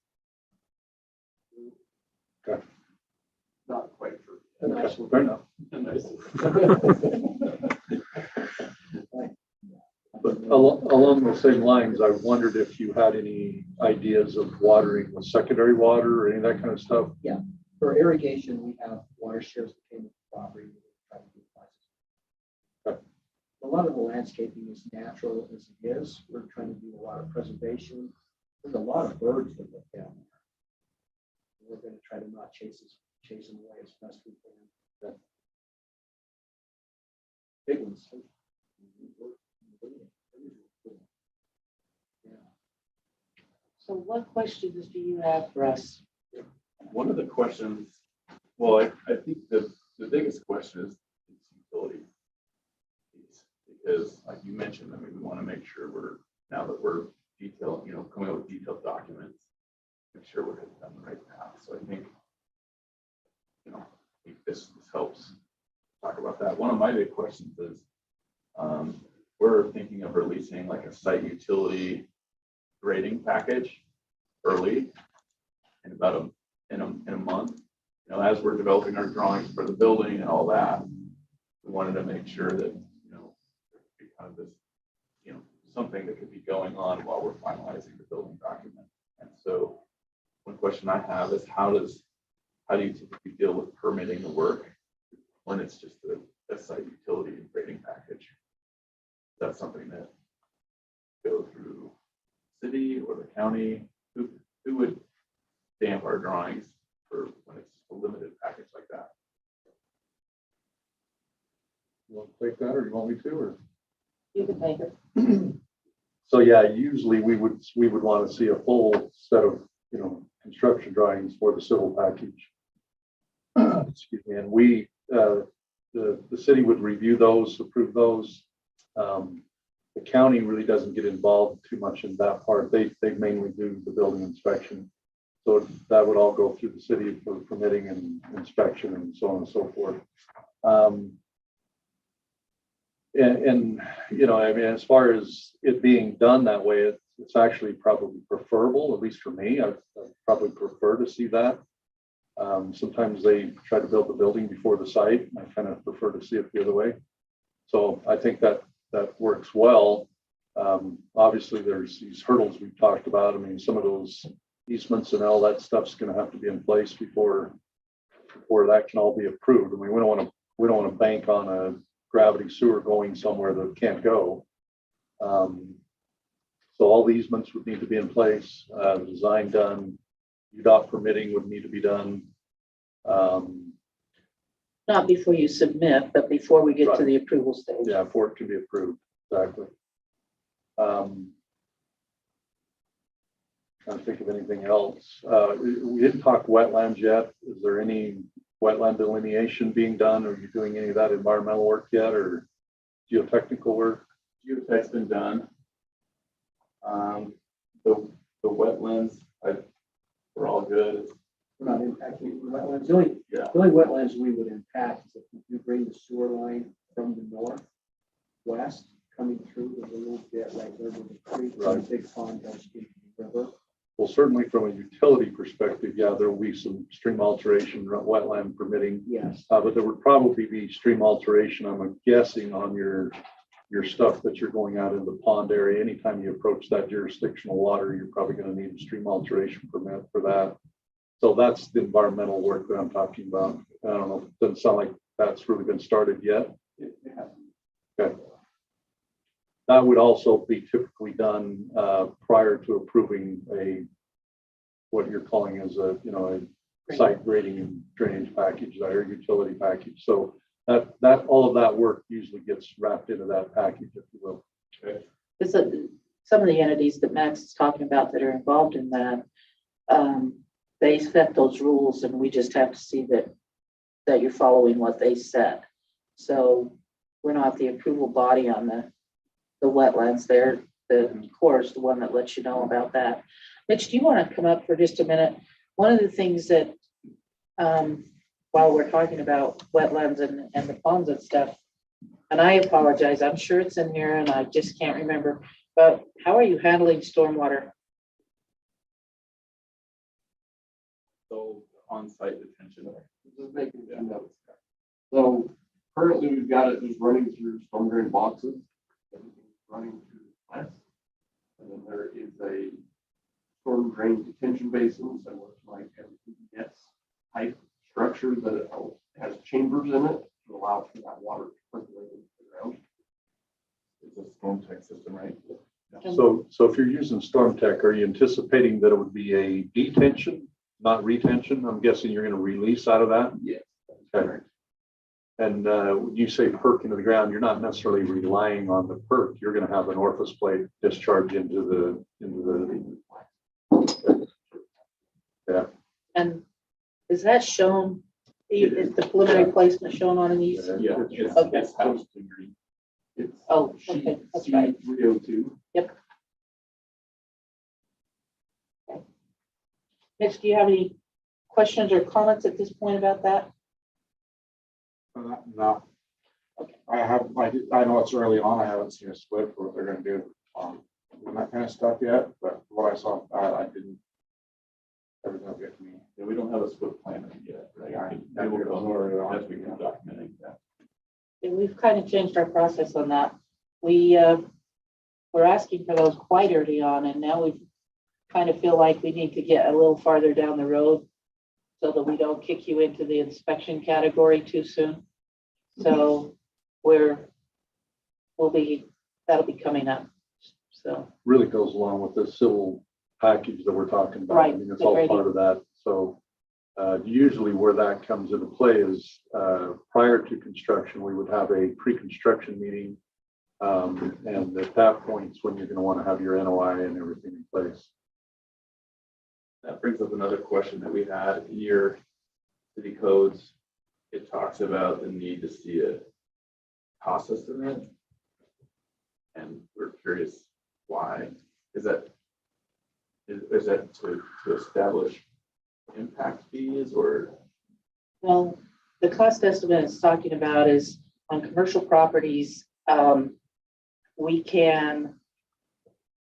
Okay, Not quite for. fair enough. But along the same lines, I wondered if you had any ideas of watering with secondary water or any of that kind of stuff. For irrigation, we have water shares that came with the property. A lot of the landscaping is natural as it is. We're trying to do a lot of preservation. There's a lot of birds that live down there. We're going to try to not chase them away as best we can. Big ones. Yeah. So what questions do you have for us? One of the questions, well, I think the biggest question is utility. Because like you mentioned, I mean, we want to make sure now that we're detailed, coming up with detailed documents, make sure we're heading down the right path. So I think, I think this helps talk about that. One of my big questions is, we're thinking of releasing like a site utility grading package early in about in a month. As we're developing our drawings for the building and all that, we wanted to make sure that kind of this, something that could be going on while we're finalizing the building document. And so one question I have is how do you typically deal with permitting the work when it's just a site utility and grading package? That's something that go through city or the county. Who would stamp our drawings for when it's a limited package like that? You want to take that or you want me to, or? You can take it. So yeah, usually we would want to see a full set of, construction drawings for the civil package. Excuse me, and we, the city would review those, approve those. The county really doesn't get involved too much in that part. They mainly do the building inspection. So that would all go through the city for permitting and inspection and so on and so forth. And I mean, as far as it being done that way, it's actually probably preferable, at least for me. I'd probably prefer to see that. Sometimes they try to build the building before the site. I kind of prefer to see it the other way. So I think that works well. Obviously, there's these hurdles we've talked about. I mean, some of those easements and all that stuff's going to have to be in place before that can all be approved. I mean, we don't want to bank on a gravity sewer going somewhere that can't go. So all the easements would need to be in place, design done, UDOT permitting would need to be done. Not before you submit, but before we get to Right. the approval stage. Yeah, for it to be approved, exactly. Trying to think of anything else. We didn't talk wetlands yet. Is there any wetland delineation being done? Are you doing any of that environmental work yet, or geotechnical work? Geotech's been done. The wetlands, we're all good. We're not impacting the wetlands. The only Yeah. wetlands we would impact is if you bring the sewer line from the northwest coming through the little bit right there with the creek, Right. the big pond goes into the river. Well, certainly from a utility perspective, yeah, there will be some stream alteration, wetland permitting, Yes. but there would probably be stream alteration, I'm guessing, on your stuff that you're going out in the pond area. Anytime you approach that jurisdictional water, you're probably going to need a stream alteration permit for that. So that's the environmental work that I'm talking about. I don't know, it doesn't sound like that's really been started yet. Okay. that would also be typically done prior to approving what you're calling as a site grading and drainage package, or utility package. So that all of that work usually gets wrapped into that package, if you will. Okay. Because some of the entities that Max is talking about that are involved in that, they set those rules, and we just have to see that you're following what they set. So we're not the approval body on the wetlands. They're the Corps is the one that lets you know about that. Mitch, do you want to come up for just a minute? One of the things that, while we're talking about wetlands and the ponds and stuff, and I apologize, I'm sure it's in here and I just can't remember, but how are you handling stormwater? So on-site detention. Just making some notes. So currently we've got it just running through storm drain boxes. Everything's running through the plants. And then there is a storm drain detention basin, so it's like a PDS type structure that has chambers in it to allow for that water to percolate into the ground. It's a storm tech system, right? So if you're using Storm Tech, are you anticipating that it would be a detention, not retention? I'm guessing you're going to release out of that? Yes. Okay. And when you say perk into the ground, you're not necessarily relying on the perk. You're going to have an orifice plate discharge into the. Yeah. And is that shown, is the preliminary placement shown on these? Yeah, Okay. it's housed in green. It's Oh, okay, that's right. C302. Mitch, do you have any questions or comments at this point about that? No. I know it's early on. I haven't seen a split for what they're gonna do on that kind of stuff yet, but what I saw, I didn't. Everything will get to me. Yeah, we don't have a split plan yet, right? Yeah, We will go I- as we can documenting that. And we've kind of changed our process on that. We're asking for those quite early on, and now we kind of feel like we need to get a little farther down the road so that we don't kick you into the inspection category too soon. So that'll be coming up. So, Really goes along with the civil package that we're talking about. Right, I mean, it's the all grading. part of that. So usually where that comes into play is prior to construction, we would have a pre-construction meeting. And at that point, it's when you're going to want to have your NOI and everything in place. That brings up another question that we had in your city codes. It talks about the need to see a cost estimate. And we're curious why. Is that to establish impact fees or? well, the cost estimate it's talking about is on commercial properties,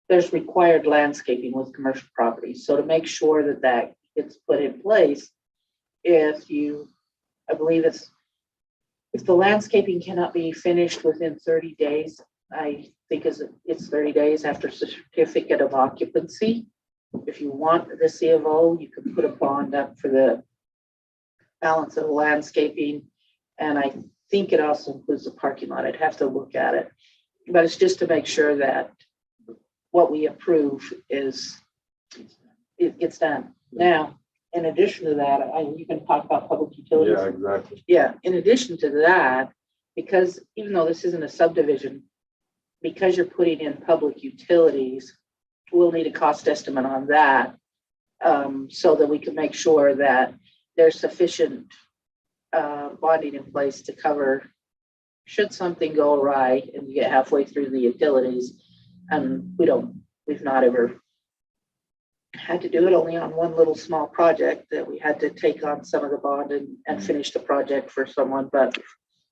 there's required landscaping with commercial properties. So to make sure that that gets put in place, I believe if the landscaping cannot be finished within 30 days, I think it's 30 days after certificate of occupancy. If you want the C of O, you can put a bond up for the balance of the landscaping. And I think it also includes the parking lot. I'd have to look at it. But it's just to make sure that what we approve it gets done. Now, in addition to that, you can talk about public utilities. Yeah, exactly. Yeah, in addition to that, because even though this isn't a subdivision, because you're putting in public utilities, we'll need a cost estimate on that, so that we can make sure that there's sufficient bonding in place to cover should something go awry and you get halfway through the utilities. And we've not ever had to do it, only on one little small project that we had to take on some of the bond and finish the project for someone, but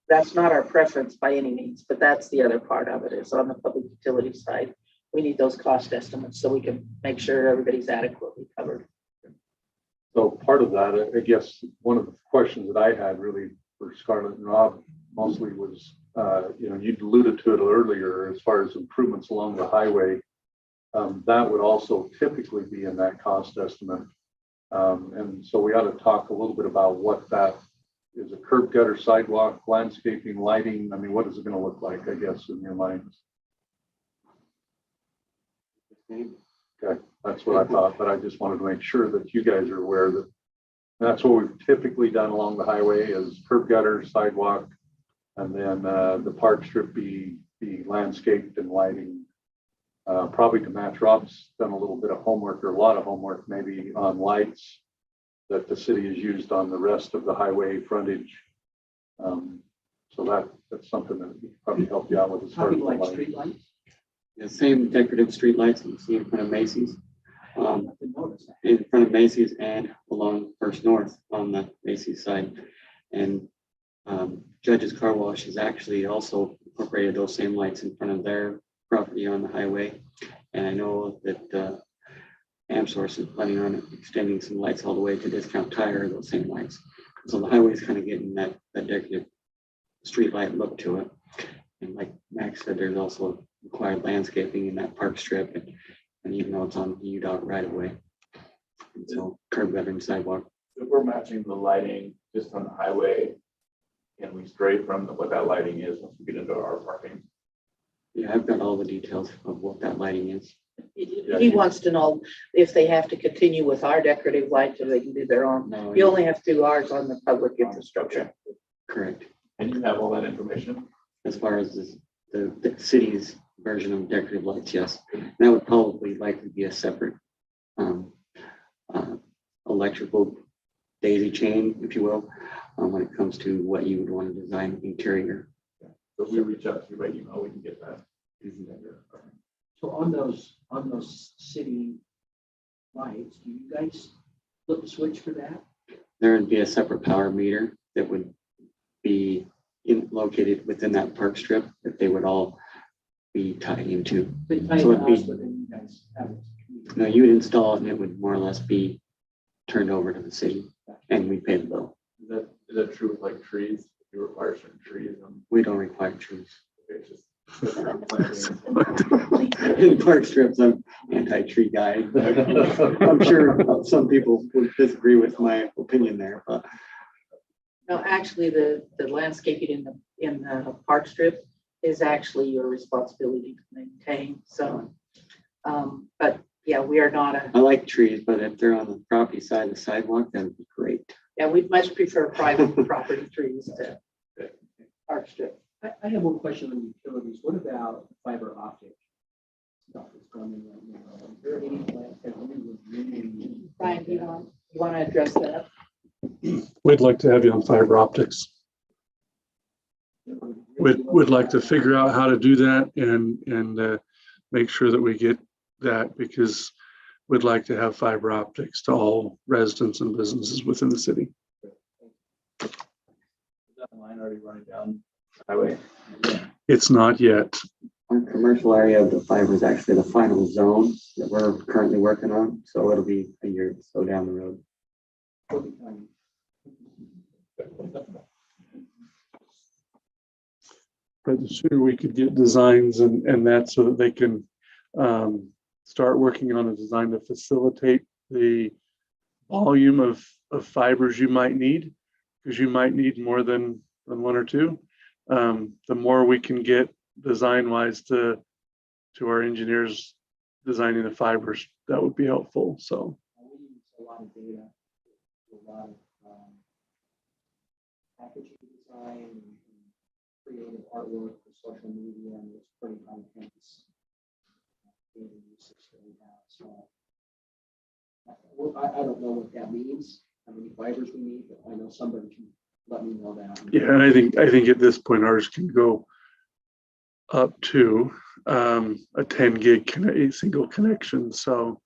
that's not our preference by any means. But that's the other part of it, is on the public utility side. We need those cost estimates so we can make sure everybody's adequately covered. So part of that, I guess, one of the questions that I had really for Scarlett and Rob mostly was, you'd alluded to it earlier as far as improvements along the highway. That would also typically be in that cost estimate. And so we ought to talk a little bit about what that is: a curb gutter, sidewalk, landscaping, lighting. I mean, what is it going to look like, I guess, in your minds? Okay, that's what I thought, but I just wanted to make sure that you guys are aware that that's what we've typically done along the highway is curb gutter, sidewalk, and then the park strip be landscaped and lighting. Probably to match Rob's done a little bit of homework or a lot of homework maybe on lights that the city has used on the rest of the highway frontage. So that's something that would probably help you out with as far as Talking the like lighting. street lights. The same decorative street lights you see in front of Macy's. I didn't notice that. In front of Macy's and along First North on the Macy's side. And Judge's Car Wash has actually also incorporated those same lights in front of their property on the highway. And I know that AmSource is planning on extending some lights all the way to Discount Tire, those same lights. So the highway is kind of getting that decorative street light look to it. And like Max said, there's also required landscaping in that park strip. And even though it's on UDOT right away. And so curb gutter and sidewalk. If we're matching the lighting just on the highway, can we stray from what that lighting is once we get into our parking? Yeah, I've got all the details of what that lighting is. He wants to know if they have to continue with our decorative lights or they can do their own. No, You only have to do ours on the public infrastructure. correct. And you have all that information? As far as the city's version of decorative lights, yes. And that would probably likely be a separate electrical daisy chain, if you will, when it comes to what you would want to design interior. So if we reach out to you by email, we can get that. So on those city lights, do you guys flip the switch for that? There would be a separate power meter that would be located within that park strip that they would all be tied into. They tie So it it'd to us, be- but then you guys have it. No, you would install it and it would more or less be turned over to the city and we pay the bill. Is that true with like trees? If you require certain trees, We don't require trees. it's just. In park strips, I'm anti-tree guy. I'm sure some people would disagree with my opinion there, but No, actually, the landscaping in the park strip is actually your responsibility to maintain, so. But yeah, we are not I like trees, but if they're on the property side of the sidewalk, that would be great. yeah, we'd much prefer private property trees to park strip. I have one question on utilities. What about fiber optic stuff that's going in right now? Is there any plan that we would really? Brian, do you want to address that? We'd like to have you on fiber optics. We'd like to figure out how to do that and make sure that we get that because we'd like to have fiber optics to all residents and businesses within the city. Is that line already running down the highway? It's not yet. Our commercial area of the fiber is actually the final zone that we're currently working on, so it'll be a year or so down the road. But the sooner we could get designs and that so that they can start working on a design to facilitate the volume of fibers you might need, because you might need more than one or two. The more we can get design wise to our engineers designing the fibers, that would be helpful. So We use a lot of data, a lot of packaging design and creative artwork for social media, and it's pretty intense data usage that we have. So I don't know what that means, how many fibers we need, but I know somebody can let me know that. yeah, and I think at this point ours can go up to a 10 gig a single connection. So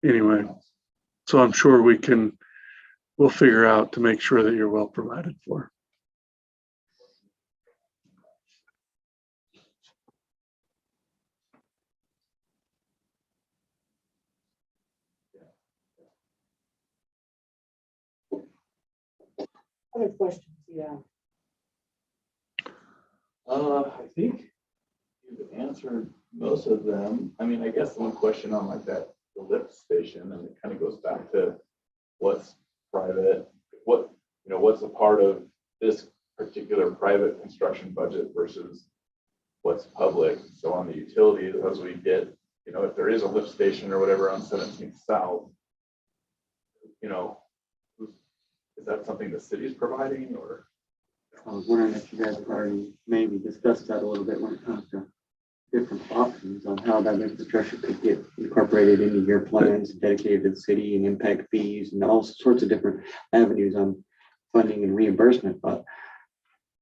anyway, so I'm sure we'll figure out to make sure that you're well provided for. Other questions? Yeah. I think you've answered most of them. I mean, I guess the one question on like the lift station, and it kind of goes back to what's private, what's a part of this particular private construction budget versus what's public. So on the utilities, as we get you know, if there is a lift station or whatever on 17th South, you know, is that something the city is providing or? I was wondering if you guys have already maybe discussed that a little bit when it comes to different options on how that infrastructure could get incorporated into your plans, dedicated to the city and impact fees and all sorts of different avenues on funding and reimbursement, but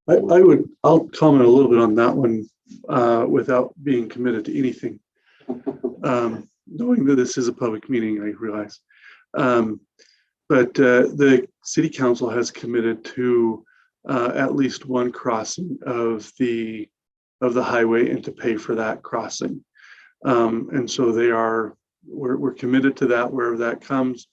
I'll comment a little bit on that one without being committed to anything. Knowing that this is a public meeting, I realize. But the city council has committed to at least one crossing of the highway and to pay for that crossing. And so we're committed to that wherever that comes.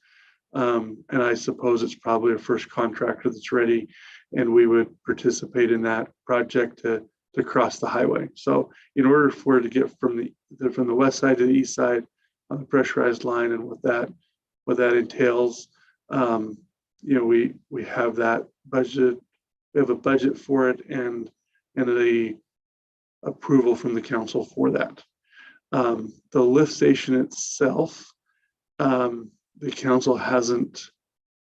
And I suppose it's probably a first contractor that's ready, and we would participate in that project to cross the highway. So in order for it to get from the west side to the east side on the pressurized line, and what that entails, you know, we have that budget. We have a budget for it and a approval from the council for that. The lift station itself, the council hasn't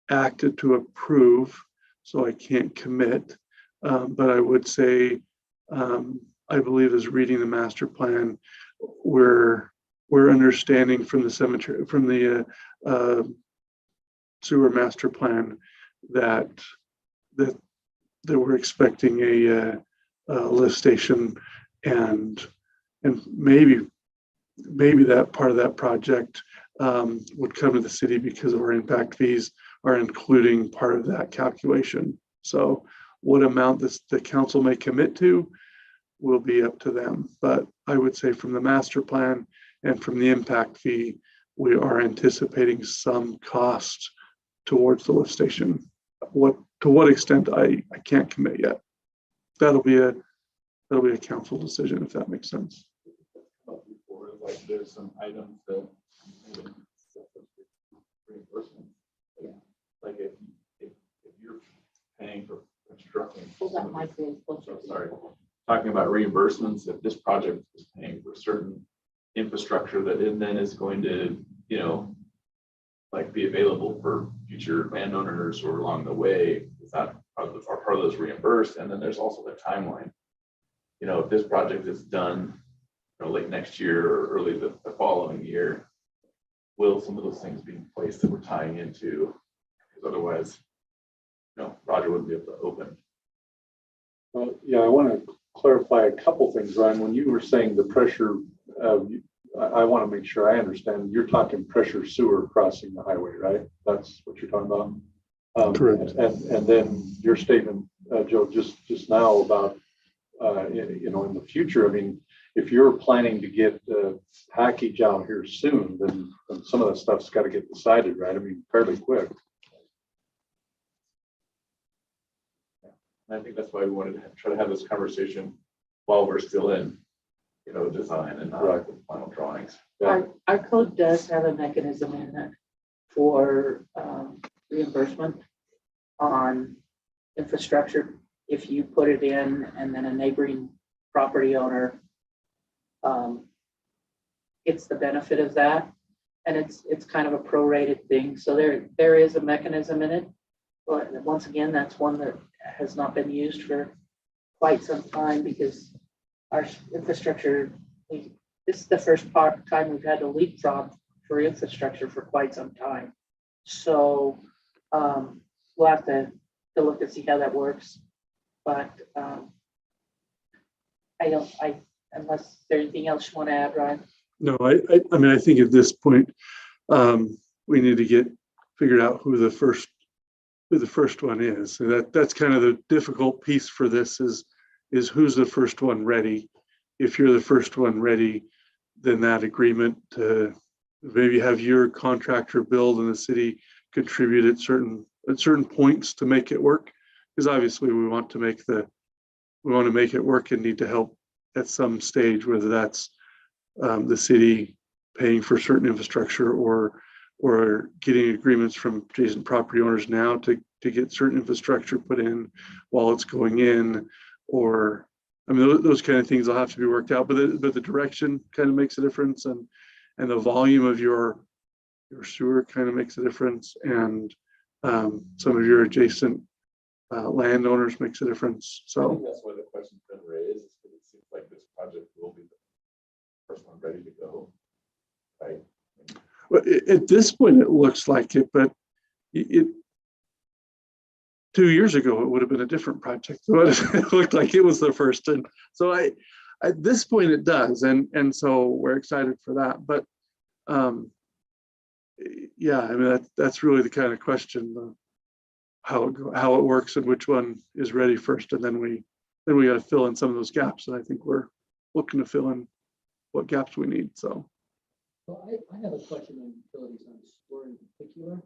acted to approve, so I can't commit. But I would say, I believe as reading the master plan, we're understanding from the cemetery, from the sewer master plan that we're expecting a lift station, and maybe that part of that project would come to the city because of our impact fees are including part of that calculation. So what amount the council may commit to will be up to them. But I would say from the master plan and from the impact fee, we are anticipating some cost towards the lift station. To what extent, I can't commit yet. That'll be a council decision, if that makes sense. Like there's some items that reimbursement. Yeah. Like if you're paying for constructing. Well, that might be closer. Sorry, talking about reimbursements, if this project is paying for certain infrastructure that then is going to, you know, like be available for future landowners or along the way, is that are part of those reimbursed? And then there's also the timeline. You know, if this project is done, you know, late next year or early the following year, will some of those things be in place that we're tying into? Because otherwise, you know, Roger wouldn't be able to open. Well, yeah, I want to clarify a couple things, Ryan. When you were saying the pressure, I want to make sure I understand. You're talking pressure sewer crossing the highway, right? That's what you're talking about. Correct. And then your statement, Joe, just now about you know, in the future. I mean, if you're planning to get a package out here soon, then some of that stuff's got to get decided, right? I mean, fairly quick. And I think that's why we wanted to try to have this conversation while we're still in, you know, design and not Right. the final drawings. Yeah. Our code does have a mechanism in it for reimbursement on infrastructure. If you put it in and then a neighboring property owner gets the benefit of that, and it's kind of a prorated thing. So there is a mechanism in it, but once again, that's one that has not been used for quite some time because our infrastructure, this is the first time we've had to leapfrog for infrastructure for quite some time. So we'll have to look and see how that works. But unless there's anything else you want to add, Ryan? No, I mean, I think at this point, we need to get figured out who the first one is. So that's kind of the difficult piece for this is who's the first one ready. If you're the first one ready, then that agreement to maybe have your contractor build and the city contribute at certain points to make it work. Because obviously we want to make it work and need to help at some stage, whether that's the city paying for certain infrastructure or getting agreements from adjacent property owners now to get certain infrastructure put in while it's going in, or I mean those kind of things will have to be worked out. But the direction kind of makes a difference, and and the volume of your sewer kind of makes a difference, and some of your adjacent landowners makes a difference. I think So that's why the question's been raised, is because it seems like this project will be the first one ready to go. Right? at this point, it looks like it, but it 2 years ago, it would have been a different project. So it looked like it was the first. And so at this point it does. And so we're excited for that. But yeah, I mean, that's really the kind of question, how it works and which one is ready first. And then we got to fill in some of those gaps. And I think we're looking to fill in what gaps we need. So. So I have a question on utilities on sewer in particular,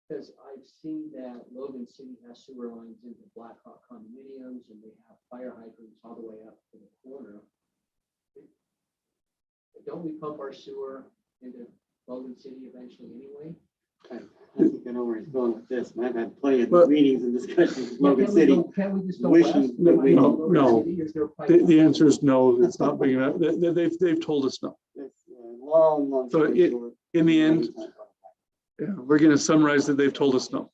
because I've seen that Logan City has sewer lines into Blackhawk condominiums, and they have fire hydrants all the way up to the corner. Don't we pump our sewer into Logan City eventually anyway? I think I know where he's going with this, and I've had plenty of Well- meetings and discussions with Yeah, Logan can't we City. can't we just go wishing west? that we- No. Is there a pipe- The answer is no, it's not big enough. They've told us no. It's long So story short. In the end, yeah, we're going to summarize that they've told us no.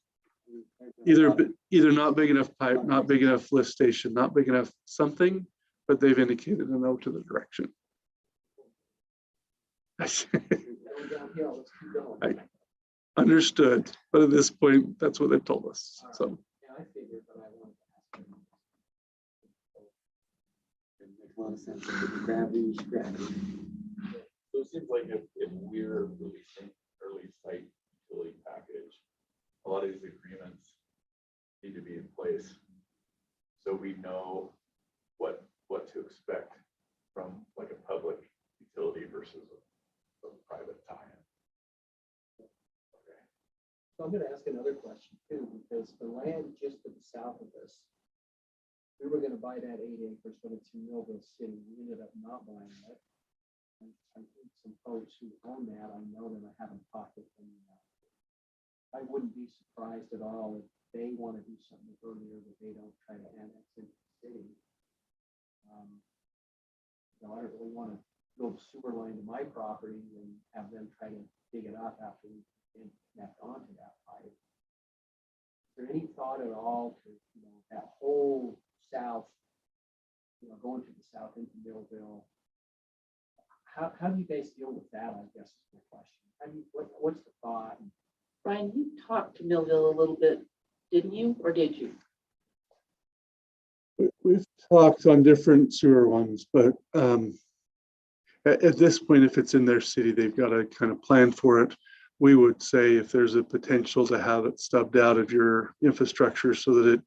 Either not big enough pipe, not big enough lift station, not big enough something, but they've indicated a no to the direction. Going downhill, let's keep going. Understood, but at this point, that's what they've told us. So Yeah, I figured, but I wanted to ask. It makes a lot of sense. Gravity. So it seems like if we're releasing early site utility package, a lot of these agreements need to be in place. So we know what to expect from like a public utility versus a private tie-in. So I'm gonna ask another question too, because the land just to the south of us, we were gonna buy that 8 acres, but it's in Millville City. We ended up not buying it. And I think some folks who own that, I know them, I haven't talked with them. I wouldn't be surprised at all if they want to do something earlier, that they don't try to annex into the city. I don't really want to build a sewer line to my property and have them try to dig it up after we connect onto that pipe. Is there any thought at all to, that whole south, going to the south into Millville? How do you guys deal with that, I guess is my question. What's the thought? Brian, you talked to Millville a little bit, didn't you, or did you? we've talked on different sewer ones, but at this point, if it's in their city, they've got to kind of plan for it. We would say if there's a potential to have it stubbed out of your infrastructure so that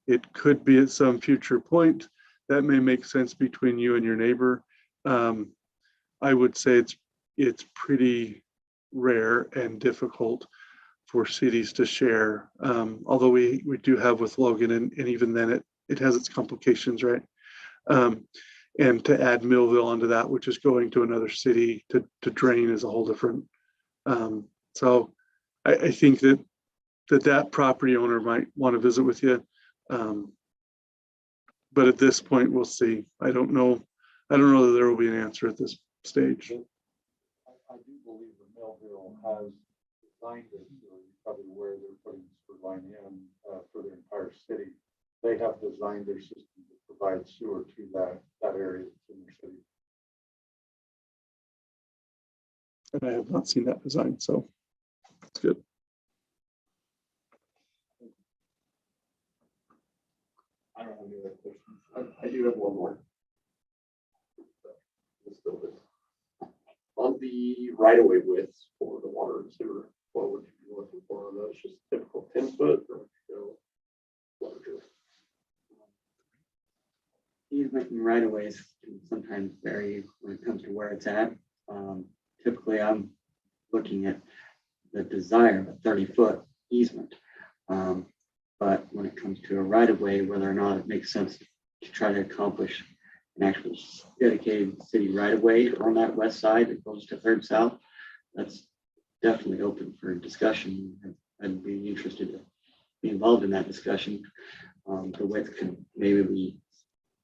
it could be at some future point, that may make sense between you and your neighbor. I would say it's pretty rare and difficult for cities to share, although we do have with Logan, and even then it has its complications, right? And to add Millville onto that, which is going to another city to drain, is a whole different. So I think that property owner might want to visit with you. But at this point, we'll see. I don't know that there will be an answer at this stage. I do believe that Millville has designed it, probably where they're putting the sewer line in for their entire city. They have designed their system to provide sewer to that area in their city. And I have not seen that design, so it's good. I don't have any other questions. I do have one more. Let's build it. On the right of way widths for the water and sewer, what would you be looking for on those? Just typical 10 foot or larger? Easement and right of ways can sometimes vary when it comes to where it's at. Typically, I'm looking at the desire of a 30-foot easement. But when it comes to a right of way, whether or not it makes sense to try to accomplish an actual dedicated city right of way on that west side that goes to Third South, that's definitely open for discussion. I'd be interested to be involved in that discussion. The width could maybe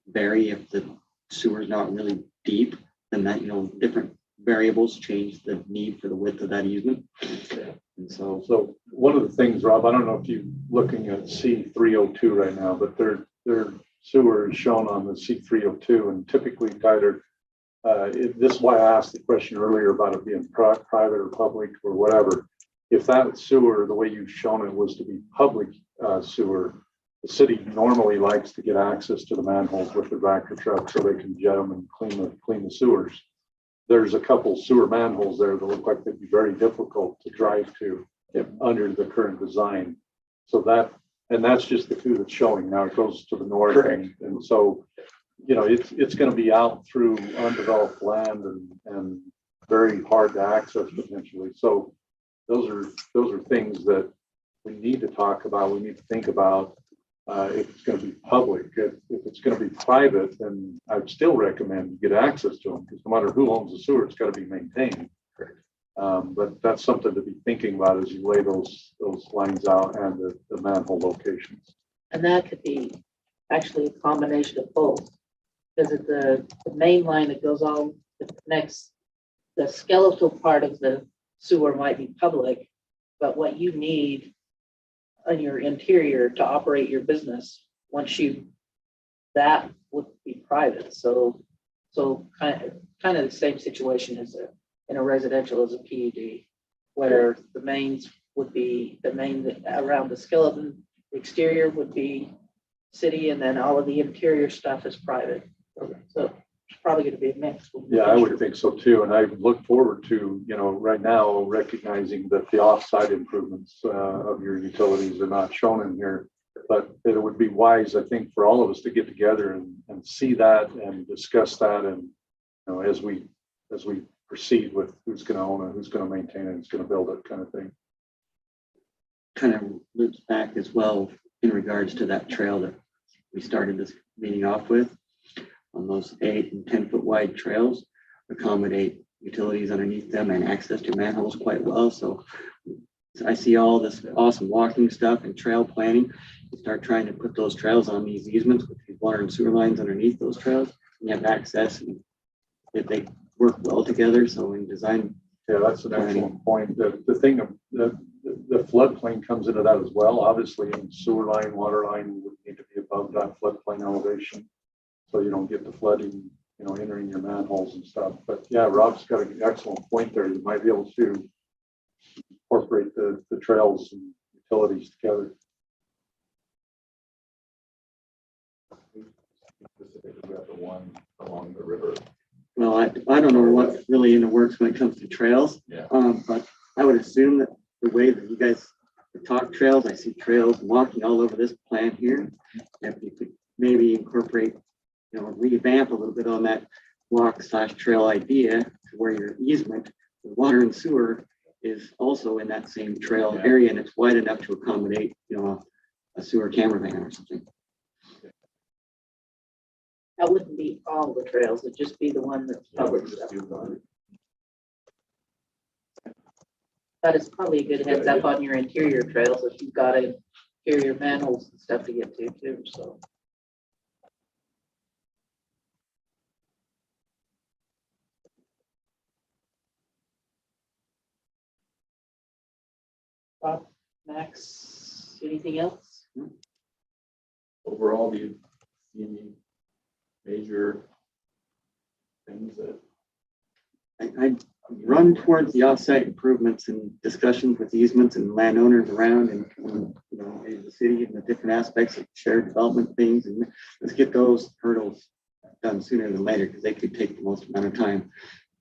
vary if the sewer is not really deep, then that, different variables change the need for the width of that easement. And so, So one of the things, Rob, I don't know if you're looking at C302 right now, but their sewer is shown on the C302, and typically, Tyler, this is why I asked the question earlier about it being private or public or whatever. If that sewer, the way you've shown it, was to be public sewer, the city normally likes to get access to the manholes with the tractor truck so they can jet them and clean the sewers. There's a couple sewer manholes there that look like they'd be very difficult to drive to under the current design. So that's just the two that's showing. Now it goes to the north. And so, you know, it's going to be out through undeveloped land and very hard to access potentially. So those are things that we need to talk about. We need to think about if it's going to be public. If it's going to be private, then I'd still recommend you get access to them, because no matter who owns the sewer, it's got to be maintained. But that's something to be thinking about as you lay those lines out and the manhole locations. And that could be actually a combination of both. Because at the main line that goes on, that connects, the skeletal part of the sewer might be public, but what you need on your interior to operate your business, that would be private. So kind of the same situation as in a residential as a PUD, where the mains would be the main around the skeleton, the exterior would be city, and then all of the interior stuff is private. So it's probably going to be a mix. Yeah, I would think so too. And I look forward to, you know, right now recognizing that the offsite improvements of your utilities are not shown in here, but it would be wise, I think, for all of us to get together and see that and discuss that. And, you know, as we proceed with who's going to own it, who's going to maintain it, who's going to build it, kind of thing. kind of loops back as well in regards to that trail that we started this meeting off with. On those 8 and 10 foot wide trails, accommodate utilities underneath them and access to manholes quite well. So I see all this awesome walking stuff and trail planning. You start trying to put those trails on these easements with these water and sewer lines underneath those trails, and you have access, and if they work well together. So in design, yeah, that's an excellent point. The thing of the floodplain comes into that as well. Obviously, in sewer line, water line would need to be above that floodplain elevation, so you don't get the flooding, you know, entering your manholes and stuff. But yeah, Rob's got an excellent point there. You might be able to incorporate the trails and utilities together. Specifically got the one along the river. well, I don't know what's really in the works when it comes to trails. Yeah. But I would assume that the way that you guys talk trails, I see trails walking all over this plan here. If you could maybe incorporate, you know, revamp a little bit on that walk/trail idea to where your easement, the water and sewer is also in that same trail area, and it's wide enough to accommodate, you know, a sewer camera van or something. That wouldn't be all the trails, it'd just be the one that's public stuff. That is probably a good heads up on your interior trails if you've got interior manholes and stuff to get to too, so. Bob, Max, anything else? Overall, do you see any major things that? I run towards the offsite improvements and discussions with easements and landowners around, and you know, in the city and the different aspects of shared development things, and let's get those hurdles done sooner than later, because they could take the most amount of time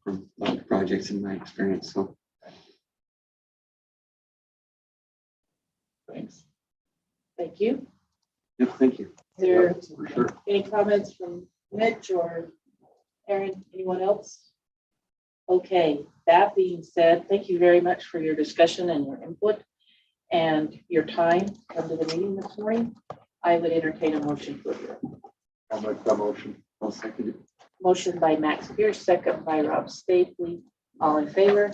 from a lot of projects in my experience. So Thanks. Thank you. yeah, thank you. Is there For sure. any comments from Mitch or Aaron, anyone else? Okay, that being said, thank you very much for your discussion and your input and your time to come to the meeting this morning. I would entertain a motion for adjournment. I'll make that motion. I'll second it. Motion by Max Pierce, second by Rob Stapley. All in favor?